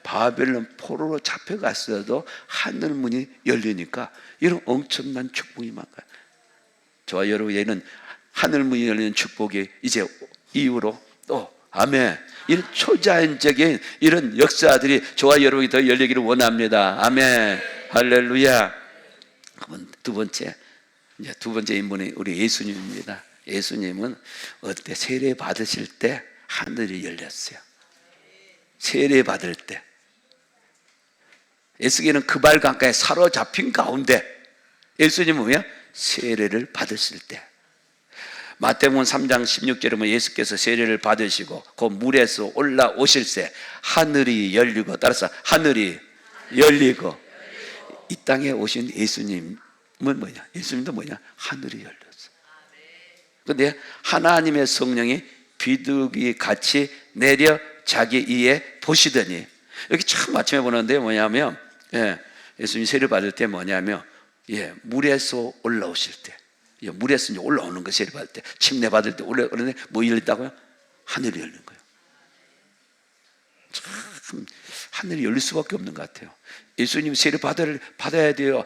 바벨론 포로로 잡혀갔어도 하늘 문이 열리니까 이런 엄청난 축복이 임한 거예요. 저와 여러분에게는 하늘 문이 열리는 축복이 이제 이후로 또 아멘. 이런 초자연적인 이런 역사들이 저와 여러분이 더 열리기를 원합니다. 아멘. 할렐루야. 그러면 두 번째 인물이 우리 예수님입니다. 예수님은 어때 세례 받으실 때 하늘이 열렸어요. 세례 받을 때 에스겔은 그발 강가에 사로잡힌 가운데 예수님은 뭐야? 세례를 받으실 때 마태복음 3장 16절에 보면 예수께서 세례를 받으시고 그 물에서 올라오실 때 하늘이 열리고 따라서 하늘이 열리고 이 땅에 오신 예수님은 뭐냐? 예수님도 뭐냐? 하늘이 열렸어. 그런데 하나님의 성령이 비둘기 같이 내려 자기 이에 보시더니 여기 참 마침에 보는데 뭐냐면 예수님이 세례 받을 때 뭐냐면 물에서 올라오실 때 물에서 이제 올라오는 거 세례 받을 때 침례 받을 때 올라오는데 뭐 열렸다고요? 하늘이 열린 거예요. 참 하늘이 열릴 수밖에 없는 것 같아요. 예수님 세례 받아야 돼요?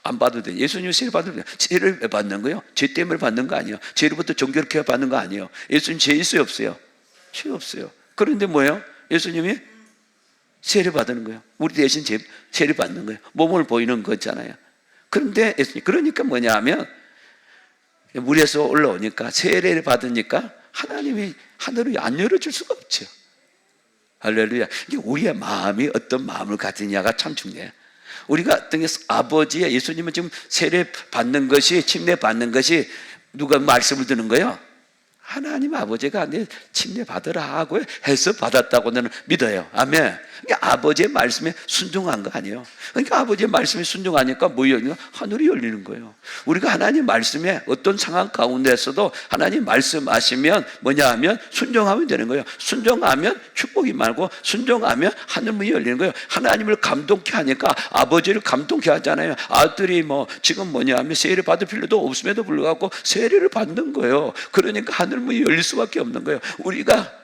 안 받아도 돼요? 예수님 세례 받아야 돼요? 세례를 왜 받는 거예요? 죄 때문에 받는 거 아니에요. 죄로부터 정결케 받는 거 아니에요. 예수님 죄 있어요 없어요? 죄 없어요. 그런데 뭐예요? 예수님이 세례 받는 거예요. 우리 대신 세례 받는 거예요. 몸을 보이는 거잖아요. 그런데 예수님, 그러니까 뭐냐 하면 물에서 올라오니까 세례를 받으니까 하나님이 하늘을 안 열어줄 수가 없죠. 할렐루야. 이게 우리의 마음이 어떤 마음을 가지냐가 참 중요해요. 우리가 어떤 아버지의 예수님은 지금 세례 받는 것이, 침례 받는 것이 누가 말씀을 드는 거예요? 하나님 아버지가 내 침례 받으라 하고 해서 받았다고 나는 믿어요. 아멘. 그러니까 아버지의 말씀에 순종한 거 아니에요. 그러니까 아버지의 말씀에 순종하니까 뭐 열리냐? 하늘이 열리는 거예요. 우리가 하나님 말씀에 어떤 상황 가운데서도 하나님 말씀하시면 뭐냐 하면 순종하면 되는 거예요. 순종하면 축복이 많고 순종하면 하늘문이 열리는 거예요. 하나님을 감동케 하니까 아버지를 감동케 하잖아요. 아들이 뭐 지금 뭐냐 하면 세례를 받을 필요도 없음에도 불구하고 세례를 받는 거예요. 그러니까 하늘문이 열릴 수밖에 없는 거예요. 우리가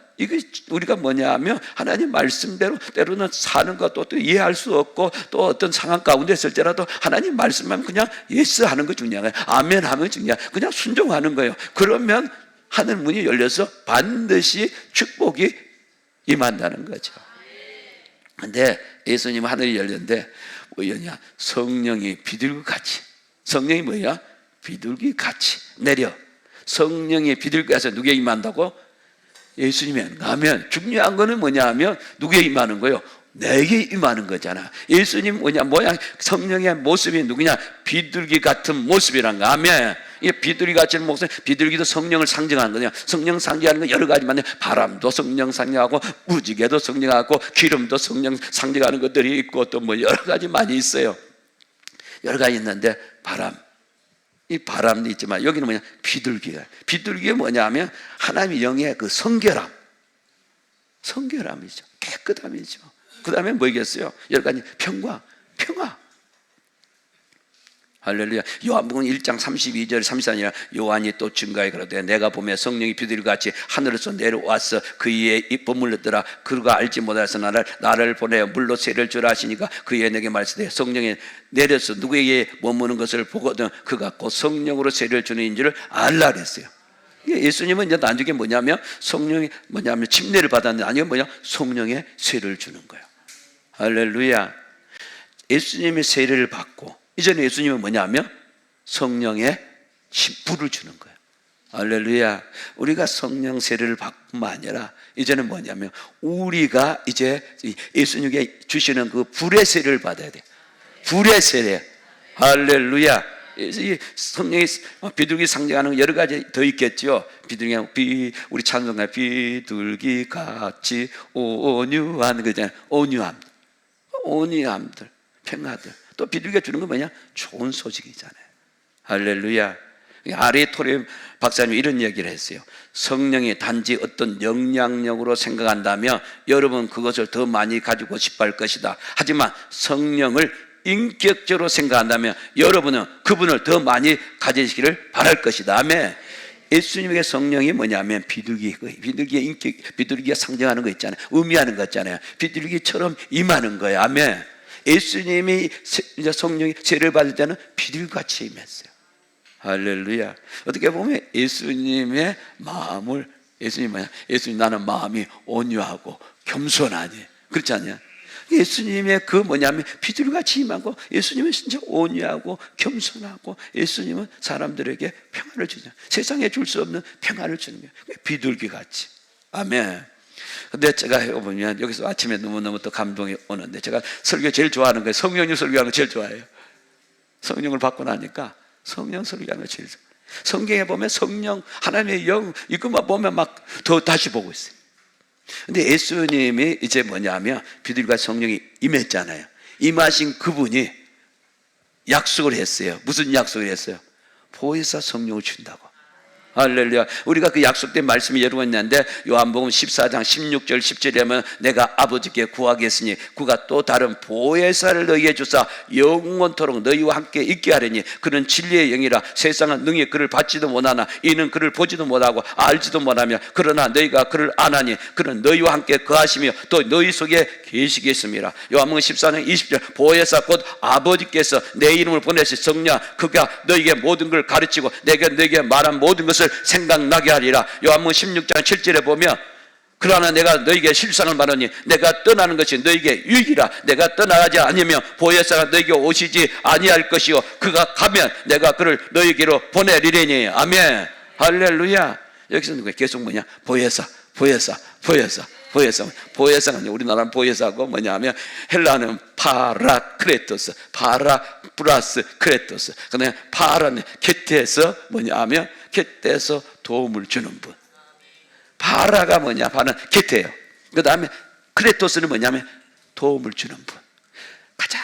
뭐냐 하면 하나님 말씀대로 때로는 사는 것도 또 이해할 수 없고 또 어떤 상황 가운데 있을 때라도 하나님 말씀만 그냥 예스 하는 것 중요한 거예요. 아멘 하면 중요한 거예요. 그냥 순종하는 거예요. 그러면 하늘 문이 열려서 반드시 축복이 임한다는 거죠. 근데 예수님은 하늘이 열렸는데 뭐였냐? 성령이 비둘기같이, 성령이 뭐야? 비둘기같이 내려. 성령이 비둘기같이 누구에게 임한다고? 예수님이 가면 중요한 거는 뭐냐 하면 누구에게 임하는 거예요? 내게 임하는 거잖아. 예수님 뭐냐? 성령의 모습이 누구냐? 비둘기 같은 모습이란 거. 아멘. 이 비둘기 같은 모습, 비둘기도 성령을 상징하는 거냐? 성령 상징하는 건 여러 가지만, 바람도 성령 상징하고 무지개도 성령하고 기름도 성령 상징하는 것들이 있고 또 뭐 여러 가지 많이 있어요. 여러 가지 있는데 이 바람도 있지만 여기는 뭐냐? 비둘기가. 비둘기가 뭐냐 하면 하나님의 영의 그 성결함이죠. 깨끗함이죠. 그 다음에 뭐겠어요? 여러 가지 평화. 할렐루야. 요한복음 1장 32절 34절 요한이 또 증가해 그러되 내가 보며 성령이 비둘기같이 하늘에서 내려와서 그의 입 버물렀더라. 그가 알지 못하여서 나를 보내어 물로 세례를 주라 하시니까 그의 내게 말씀되 성령이 내려서 누구에게 머무는 것을 보거든 그가 곧 성령으로 세례를 주는 인지를 알라 그랬어요. 예수님은 이제 나중에 뭐냐면 성령이 뭐냐면 침례를 받았는데 아니면 뭐냐? 성령의 세례를 주는 거예요. 할렐루야. 예수님의 세례를 받고 이전에 예수님은 뭐냐면 성령의 불을 주는 거예요. 할렐루야. 우리가 성령 세례를 받뿐만 아니라 이제는 뭐냐면 우리가 이제 예수님께 주시는 그 불의 세례를 받아야 돼요. 불의 세례. 할렐루야. 이 성령이 비둘기 상징하는 여러 가지 더 있겠죠. 우리 찬송가 비둘기 같이 온유한 거잖아요. 온유함들, 평화들. 또 비둘기가 주는 건 뭐냐? 좋은 소식이잖아요. 할렐루야. 아리토리 박사님이 이런 얘기를 했어요. 성령이 단지 어떤 영향력으로 생각한다면 여러분 그것을 더 많이 가지고 싶어 할 것이다. 하지만 성령을 인격적으로 생각한다면 여러분은 그분을 더 많이 가지시기를 바랄 것이다. 아멘. 예수님에게 성령이 뭐냐면 비둘기가 상징하는 거 있잖아요. 의미하는 거 있잖아요. 비둘기처럼 임하는 거예요. 아멘. 예수님이 이제 성령이 세례를 받을 때는 비둘기같이 임했어요. 할렐루야. 어떻게 보면 예수님의 마음을 예수님 나는 마음이 온유하고 겸손하니 그렇지 않냐? 예수님의 그 뭐냐면 비둘기같이 임하고 예수님은 진짜 온유하고 겸손하고 예수님은 사람들에게 평안을 주죠. 세상에 줄 수 없는 평안을 주는 거예요. 비둘기같이. 아멘. 근데 제가 해보면 여기서 아침에 너무너무 또 감동이 오는데 제가 설교 제일 좋아하는 거예요. 성령님 설교하는 거 제일 좋아해요. 성령을 받고 나니까 성령 설교하는 거 제일 좋아해요. 성경에 보면 성령 하나님의 영 이것만 보면 막 더 다시 보고 있어요. 근데 예수님이 이제 뭐냐면 비둘기가 성령이 임했잖아요. 임하신 그분이 약속을 했어요. 무슨 약속을 했어요? 보혜사 성령을 준다고. 할렐루야. 우리가 그 약속된 말씀이 여러 번 있는데 요한복음 14장 16절 17절에 보면 내가 아버지께 구하겠으니 그가 또 다른 보혜사를 너희에게 주사 영원토록 너희와 함께 있게 하려니 그는 진리의 영이라 세상은 능히 그를 받지도 못하나 이는 그를 보지도 못하고 알지도 못하며 그러나 너희가 그를 아나니 그는 너희와 함께 거하시며 또 너희 속에 계시겠습니다. 요한복음 14장 20절 보혜사 곧 아버지께서 내 이름을 보내신 성령 그가 너희에게 모든 걸 가르치고 내가 너희에게 말한 모든 것을 생각나게 하리라. 요한복음 16장 7절에 보면 그러나 내가 너에게 실상을 말하니 내가 떠나는 것이 너에게 유익이라. 내가 떠나가지 않으면 보혜사가 너에게 오시지 아니할 것이요 그가 가면 내가 그를 너에게로 보내리려니. 아멘. 할렐루야. 여기서 계속 뭐냐? 보혜사, 보혜사, 보혜사, 보혜사. 보혜사가 우리나라는 보혜사고 뭐냐면 헬라는 파라크레토스, 파라 플러스 크레토스. 그다음에 파라는 곁에서 뭐냐면 곁에서 도움을 주는 분. 파라가 뭐냐? 파는 곁에요. 그 다음에 크레토스는 뭐냐면 도움을 주는 분. 가장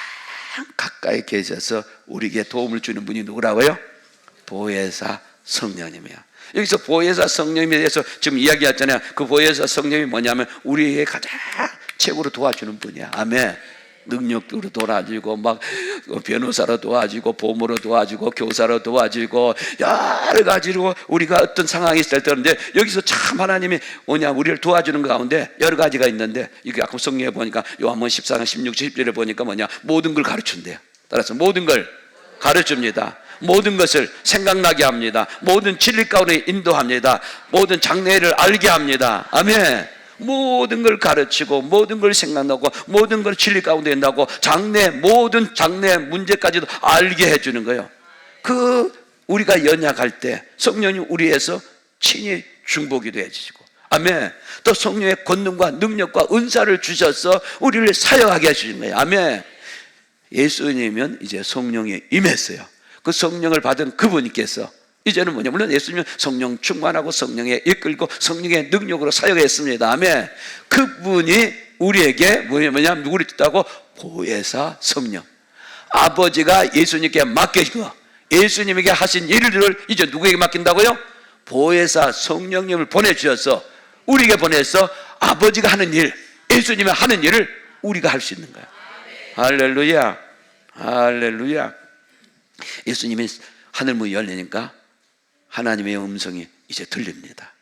가까이 계셔서 우리에게 도움을 주는 분이 누구라고요? 보혜사 성령님이야. 여기서 보혜사 성령님에 대해서 지금 이야기했잖아요. 그 보혜사 성령이 뭐냐면 우리에게 가장 최고로 도와주는 분이야. 아멘. 능력으로 도와주고 막 변호사로 도와주고 보모로 도와주고 교사로 도와주고 여러 가지로 우리가 어떤 상황이 있을 때 그런데 여기서 참 하나님이 뭐냐 우리를 도와주는 가운데 여러 가지가 있는데 이게 아까 성경에 보니까 요한복음 14장 16, 17절에 보니까 뭐냐 모든 걸 가르친대요. 따라서 모든 걸 가르칩니다. 모든 것을 생각나게 합니다. 모든 진리 가운데 인도합니다. 모든 장래를 알게 합니다. 아멘. 모든 걸 가르치고 모든 걸 생각나고 모든 걸 진리 가운데 인도하고 모든 장래 문제까지도 알게 해주는 거예요. 그 우리가 연약할 때 성령님 우리에서 친히 중보기도 해주시고 아멘. 또 성령의 권능과 능력과 은사를 주셔서 우리를 사역하게 해주신 거예요. 아멘. 예수님은 이제 성령이 임했어요. 그 성령을 받은 그분께서 이제는 뭐냐? 물론 예수님은 성령 충만하고 성령에 이끌고 성령의 능력으로 사역했습니다. 아멘. 그분이 우리에게 뭐냐? 누구를 뜻하고 보혜사 성령. 아버지가 예수님께 맡기고 예수님에게 하신 일을 이제 누구에게 맡긴다고요? 보혜사 성령님을 보내주셔서 우리에게 보내서 아버지가 하는 일, 예수님이 하는 일을 우리가 할 수 있는 거예요. 할렐루야. 할렐루야. 예수님이 하늘문이 열리니까 하나님의 음성이 이제 들립니다.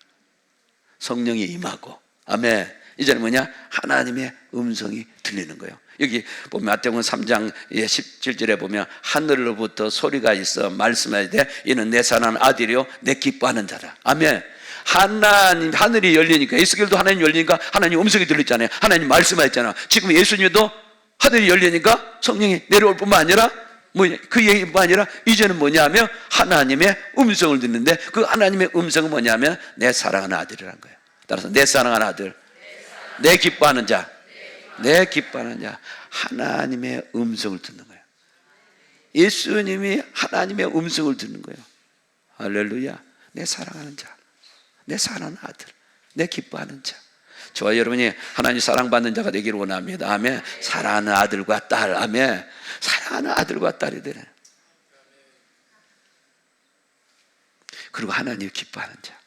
성령이 임하고 아멘. 이제는 뭐냐? 하나님의 음성이 들리는 거예요. 여기 보면 마태복음 3장 17절에 보면 하늘로부터 소리가 있어 말씀하되 이는 내 사랑하는 아들이요 내 기뻐하는 자라. 아멘. 하늘이 열리니까 예수님도 하나님 열리니까 하나님 음성이 들리잖아요. 하나님 말씀하셨잖아. 지금 예수님도 하늘이 열리니까 성령이 내려올 뿐만 아니라 그 얘기뿐만 아니라 이제는 뭐냐면 하나님의 음성을 듣는데 그 하나님의 음성은 뭐냐면 내 사랑하는 아들이라는 거예요. 따라서 내 사랑하는 아들, 내 기뻐하는 자, 내 기뻐하는 자, 하나님의 음성을 듣는 거예요. 예수님이 하나님의 음성을 듣는 거예요. 할렐루야. 내 사랑하는 자, 내 사랑하는 아들, 내 기뻐하는 자. 저와 여러분이 하나님 사랑받는 자가 되기를 원합니다. 아멘. 사랑하는 아들과 딸. 아멘. 사랑하는 아들과 딸이 되네. 그리고 하나님 기뻐하는 자.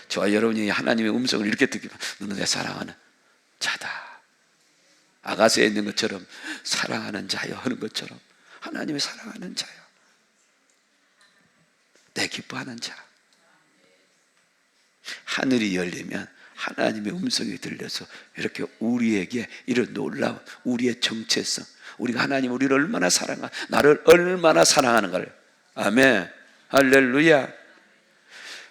저와 여러분이 하나님의 음성을 이렇게 듣기만 너는 내 사랑하는 자다. 아가서에 있는 것처럼 사랑하는 자여 하는 것처럼 하나님의 사랑하는 자여. 내 기뻐하는 자. 하늘이 열리면 하나님의 음성이 들려서 이렇게 우리에게 이런 놀라운 우리의 정체성, 우리가 하나님 우리를 얼마나 나를 얼마나 사랑하는가를. 아멘. 할렐루야.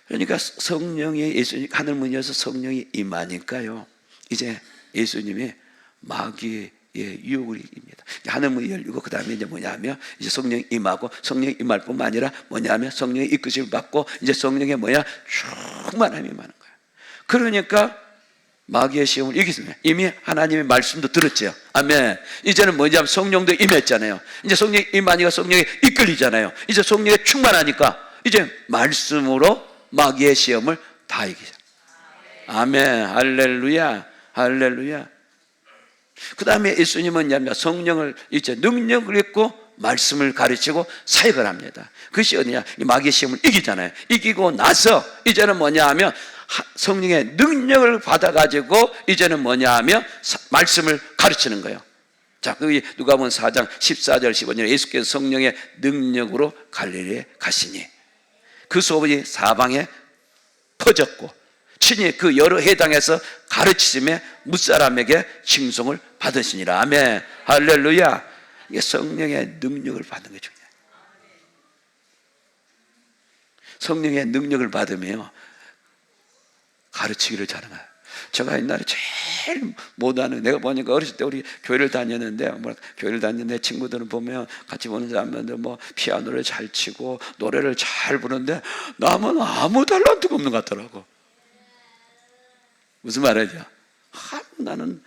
그러니까 성령이 예수님 하늘문 열어서 성령이 임하니까요. 이제 예수님이 마귀의 유혹을 이깁니다. 하늘문이 열리고 그 다음에 이제 뭐냐면 이제 성령이 임하고 성령이 임할 뿐만 아니라 뭐냐면 성령의 이끄심을 받고 이제 성령의 충만함이 임하는 거예요. 그러니까 마귀의 시험을 이기습니다. 이미 하나님의 말씀도 들었죠. 아멘. 이제는 뭐냐면 성령도 임했잖아요. 이제 성령이 임하니까 성령이 이끌리잖아요. 이제 성령이 충만하니까 이제 말씀으로 마귀의 시험을 다 이기죠. 아멘. 할렐루야. 할렐루야. 그 다음에 예수님은 성령을 이제 능력을 입고 말씀을 가르치고 사역을 합니다. 그것이 어디냐? 마귀의 시험을 이기잖아요. 이기고 나서 이제는 뭐냐 하면 성령의 능력을 받아가지고 이제는 뭐냐 하면 말씀을 가르치는 거예요. 자, 그 누가복음 4장 14절 15절에 예수께서 성령의 능력으로 갈릴리에 가시니 그 소문이 사방에 퍼졌고 친히 그 여러 해당에서 가르치심에 무사람에게 칭송을 받으시니라. 아멘. 할렐루야. 이게 성령의 능력을 받는 게 중요해요. 성령의 능력을 받으며 가르치기를 잘하는 거야. 제가 옛날에 제일 못하는, 내가 보니까 어렸을 때 우리 교회를 다녔는데, 교회를 다녔는데 친구들은 보면 같이 보는 사람들 뭐 피아노를 잘 치고 노래를 잘 부르는데 남은 아무 달란트가 없는 것 같더라고. 무슨 말이냐? 나는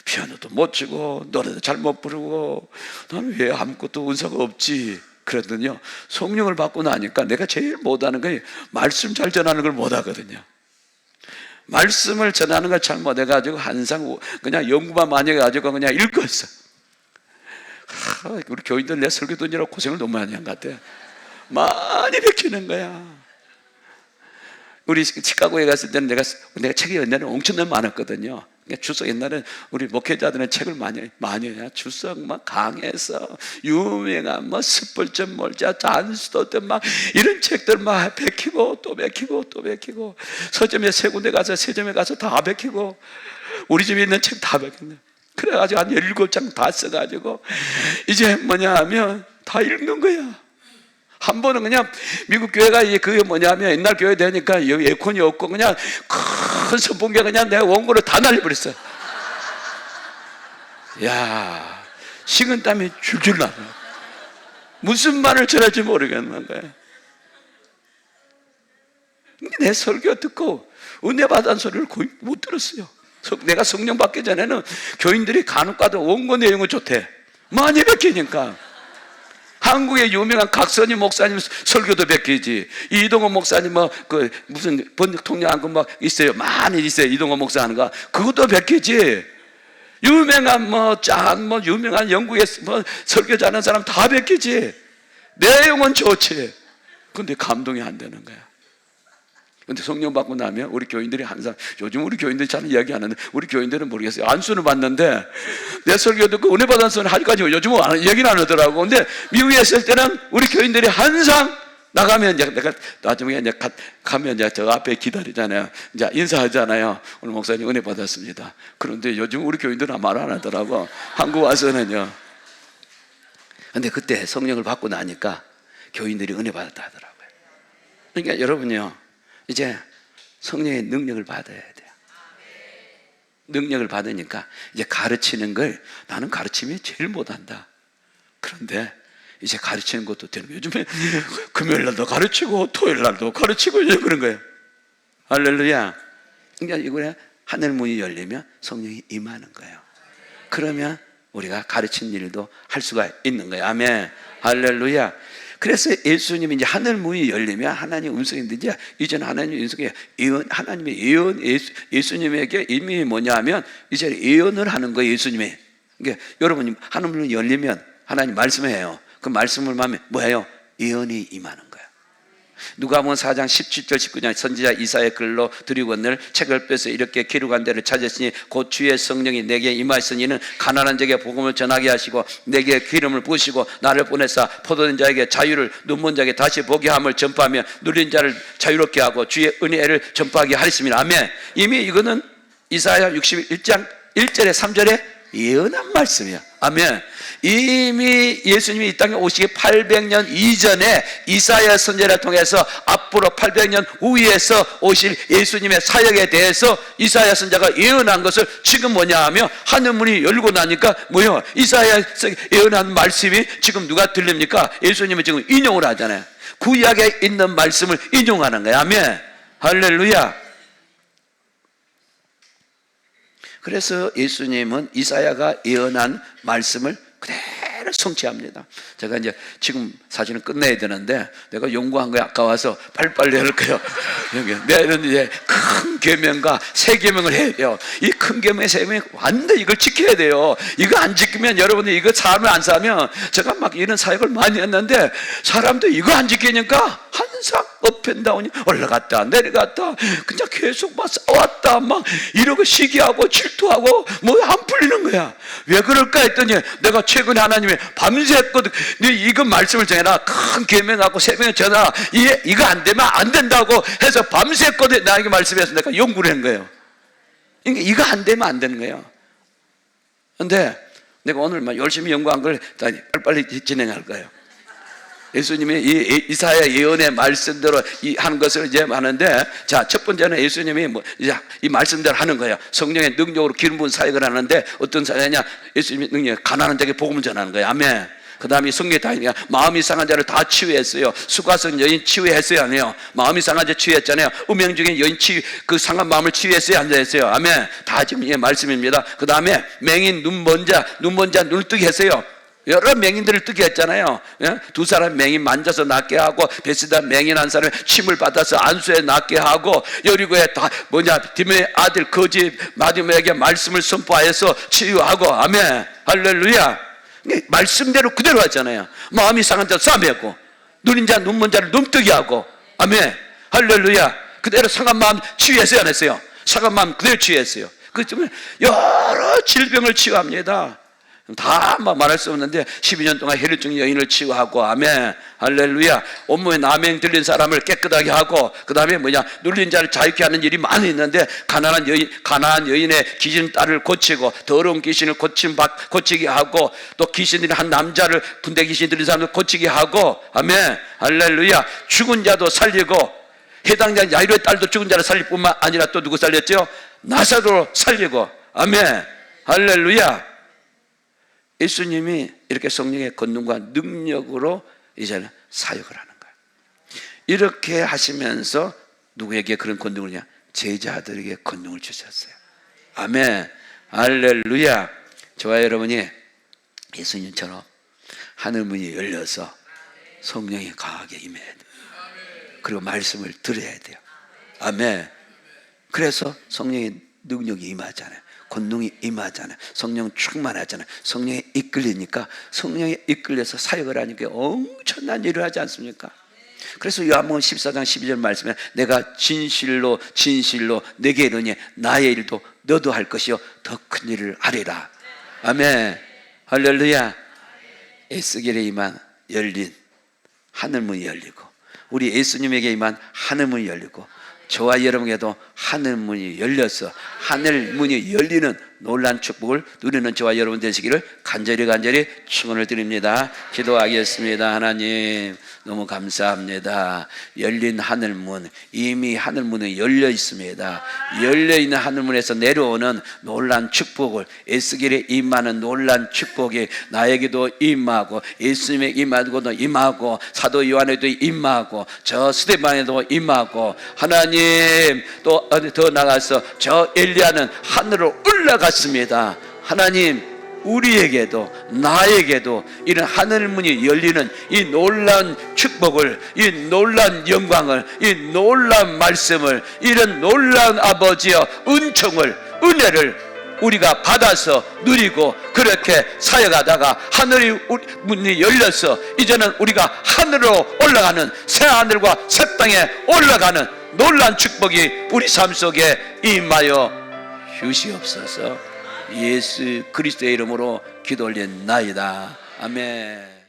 피아노도 못 치고 노래도 잘 못 부르고 나는 왜 아무것도 은사가 없지? 그랬더니요, 성령을 받고 나니까 내가 제일 못하는 게 말씀 잘 전하는 걸 못하거든요. 말씀을 전하는 걸 잘 못해가지고 항상 그냥 연구만 많이 해가지고 그냥 읽었어. 우리 교인들 내 설교 듣느라고 고생을 너무 많이 한 것 같아. 많이 베끼는 거야. 우리 시카고에 갔을 때는 내가 책이 옛날에 엄청나게 많았거든요. 주석, 옛날에 우리 목회자들은 책을 많이 해요. 주석 막 강해서 유명한 뭐 스펄전 몰자 잔스도트 막 이런 책들 막 베끼고 또 베끼고 또 베끼고, 서점에 세 군데 가서 세점에 가서 다 베끼고, 우리 집에 있는 책 다 베꼈네. 그래가지고 한 17장 다 써가지고 이제 뭐냐 하면 다 읽는 거야. 한 번은 그냥 미국 교회가 그게 뭐냐면 옛날 교회 되니까 에어컨이 없고 그냥 큰 선풍기가 그냥 내 원고를 다 날려버렸어. 야, 식은땀이 줄줄 나네. 무슨 말을 전할지 모르겠는 거야. 내 설교 듣고 은혜 받은 소리를 거의 못 들었어요. 내가 성령 받기 전에는 교인들이 간혹 가도 원고 내용은 좋대. 많이 베끼니까. 한국의 유명한 각선희 목사님 설교도 베끼지. 이동호 목사님 무슨 번역통역한 거 막 있어요. 많이 있어요. 이동호 목사 하는 거. 그것도 베끼지. 유명한 유명한 영국의 설교자 하는 사람 다 베끼지. 내용은 좋지. 근데 감동이 안 되는 거야. 근데 성령 받고 나면 우리 교인들이 항상, 요즘 우리 교인들이 잘 이야기하는데 우리 교인들은 모르겠어요. 안수는 받는데 내 설교 듣고 은혜 받은 소리 하기까지 요즘은 얘기는 안 하더라고. 근데 미국에 있을 때는 우리 교인들이 항상 나가면 내가 나중에 가면 저 앞에 기다리잖아요. 이제 인사하잖아요. 오늘 목사님 은혜 받았습니다. 그런데 요즘 우리 교인들은 말 안 하더라고. 한국 와서는요. 근데 그때 성령을 받고 나니까 교인들이 은혜 받았다 하더라고요. 그러니까 여러분요, 이제 성령의 능력을 받아야 돼요. 능력을 받으니까 이제 가르치는 걸, 나는 가르치면 제일 못한다. 그런데 이제 가르치는 것도 되는 거예요. 요즘에 금요일 날도 가르치고 토요일 날도 가르치고 이제 그런 거예요. 할렐루야. 그러니까 이거에 하늘 문이 열리면 성령이 임하는 거예요. 그러면 우리가 가르치는 일도 할 수가 있는 거예요. 아멘. 할렐루야. 그래서 예수님이 이제 하늘 문이 열리면 하나님 음성인데, 이제는 하나님 음성이 하나님의 예언, 예수님에게 의미 뭐냐 하면 이제 예언을 하는 거예요. 예수님이. 그러니까 여러분, 하늘 문이 열리면 하나님 말씀해요. 그 말씀을 하면 뭐예요? 예언이 임하는 거예요. 누가복음 4장 17절 19절 선지자 이사야의 글로 드리고 늘 책을 빼서 이렇게 기록한 대로 찾았으니 곧 주의 성령이 내게 임하였으니는 가난한 자에게 복음을 전하게 하시고 내게 기름을 부으시고 나를 보내사 포도된 자에게 자유를, 눈먼 자에게 다시 보게 함을 전파하며 눌린 자를 자유롭게 하고 주의 은혜를 전파하게 하였습니다. 아멘. 이미 이거는 이사야 61장 1절에 3절에 예언한 말씀이야. 아멘. 이미 예수님이 이 땅에 오시기 800년 이전에 이사야 선지자를 통해서 앞으로 800년 후에서 오실 예수님의 사역에 대해서 이사야 선지자가 예언한 것을 지금 뭐냐 하며 하늘문이 열고 나니까 뭐요? 이사야에서 예언한 말씀이 지금 누가 들립니까? 예수님은 지금 인용을 하잖아요. 구약에 있는 말씀을 인용하는 거예요. 아멘. 할렐루야. 그래서 예수님은 이사야가 예언한 말씀을 그대로 성취합니다. 제가 이제 지금 사실은 끝내야 되는데 내가 연구한 거에 아까워서 빨리빨리 할 거예요. 내일은 이제 큰 계명과 새 계명을 해야 돼요. 이 큰 계명의 새 계명 완전히 이걸 지켜야 돼요. 이거 안 지키면 여러분이 이거 삶을 안 사면, 제가 막 이런 사역을 많이 했는데 사람들 이거 안 지키니까 항상 업앤다운이 올라갔다 내려갔다 그냥 계속 막 싸웠다 막 이러고 시기하고 질투하고 뭐 안 풀리는 거야. 왜 그럴까 했더니 내가 최근에 하나님이 밤새거든. 네 이거 말씀을 전해라. 큰 계명하고 세명을 전하라. 이거 안 되면 안 된다고 해서 밤새거든. 나에게 말씀해서 내가 연구를 한 거예요. 그러니까 이거 안 되면 안 되는 거예요. 근데 내가 오늘 막 열심히 연구한 걸 빨리빨리 진행할 거예요. 예수님이 이 이사야 예언의 말씀대로 하는 것을 이제 하는데, 자, 첫 번째는 예수님이 이제 이 말씀대로 하는 거예요. 성령의 능력으로 기름 부은 사역을 하는데, 어떤 사역이냐? 예수님의 능력, 가난한 자에게 복음을 전하는 거예요. 아멘. 그 다음에 성경에 다 있냐? 마음이 상한 자를 다 치유했어요. 수가성 여인 치유했어요, 안 해요? 마음이 상한 자 치유했잖아요. 음행 중에 여인 그 상한 마음을 치유했어요, 안 했어요? 아멘. 다 지금 이 말씀입니다. 그 다음에 맹인 눈먼 자 눈을 뜨게 했어요. 여러 맹인들을 뜨게 했잖아요. 예? 두 사람 맹인 만져서 낫게 하고, 베스다 맹인 한 사람을 침을 받아서 안수에 낫게 하고, 여리고에 디메의 아들 거지 마디메에게 말씀을 선포하여서 치유하고, 아멘. 할렐루야. 말씀대로 그대로 하잖아요. 마음이 상한 자 싸매고, 눈인 자 눈먼 자를 눈뜨게 하고, 아멘. 할렐루야. 그대로 상한 마음 치유했어요, 안 했어요? 상한 마음 그대로 치유했어요. 그 때문에 여러 질병을 치유합니다. 다 말할 수 없는데 12년 동안 혈류증 여인을 치유하고, 아멘. 할렐루야. 온몸에 남행 들린 사람을 깨끗하게 하고, 그 다음에 눌린 자를 자유케 하는 일이 많이 있는데, 가난한 여인의 귀신 딸을 고치고, 더러운 귀신을 고치게 하고, 또 귀신들이 한 남자를, 군대 귀신 들린 사람을 고치게 하고, 아멘. 할렐루야. 죽은 자도 살리고, 해당자 야이로의 딸도 죽은 자를 살릴 뿐만 아니라 또 누구 살렸죠? 나사로 살리고, 아멘. 할렐루야. 예수님이 이렇게 성령의 권능과 능력으로 이제는 사역을 하는 거예요. 이렇게 하시면서 누구에게 그런 권능을 주냐? 제자들에게 권능을 주셨어요. 아멘. 할렐루야. 저와 여러분이 예수님처럼 하늘 문이 열려서 성령이 강하게 임해야 돼요. 그리고 말씀을 들어야 돼요. 아멘. 그래서 성령의 능력이 임하잖아요. 권능이 임하잖아요. 성령 충만하잖아요. 성령에 이끌리니까, 성령에 이끌려서 사역을 하니까 엄청난 일을 하지 않습니까? 그래서 요한복음 14장 12절 말씀에, 내가 진실로 내게 이르니 나의 일도 너도 할 것이요 더 큰 일을 하리라. 아멘. 할렐루야. 에스겔에 임한 열린 하늘문이 열리고, 우리 예수님에게 임한 하늘문이 열리고, 저와 여러분에게도 하늘문이 열려서 하늘문이 열리는 놀란 축복을 누리는 저와 여러분 되시기를 간절히 축원을 드립니다. 기도하겠습니다. 하나님, 너무 감사합니다. 열린 하늘문, 이미 하늘문이 열려 있습니다. 열려있는 하늘문에서 내려오는 놀란 축복을, 에스겔에 임하는 놀란 축복이 나에게도 임하고, 예수님에게 임하고, 사도 요한에도 임하고, 저 스데반에도 임하고, 하나님 또 더 나가서 저 엘리야는 하늘로 올라갔습니다. 하나님, 우리에게도 나에게도 이런 하늘문이 열리는 이 놀라운 축복을, 이 놀라운 영광을, 이 놀라운 말씀을, 이런 놀라운 아버지여 은혜를 우리가 받아서 누리고, 그렇게 사역하다가 하늘이 문이 열려서 이제는 우리가 하늘로 올라가는, 새 하늘과 새 땅에 올라가는 놀란 축복이 우리 삶 속에 임하여 주시옵소서. 예수 그리스도의 이름으로 기도 올린나이다. 아멘.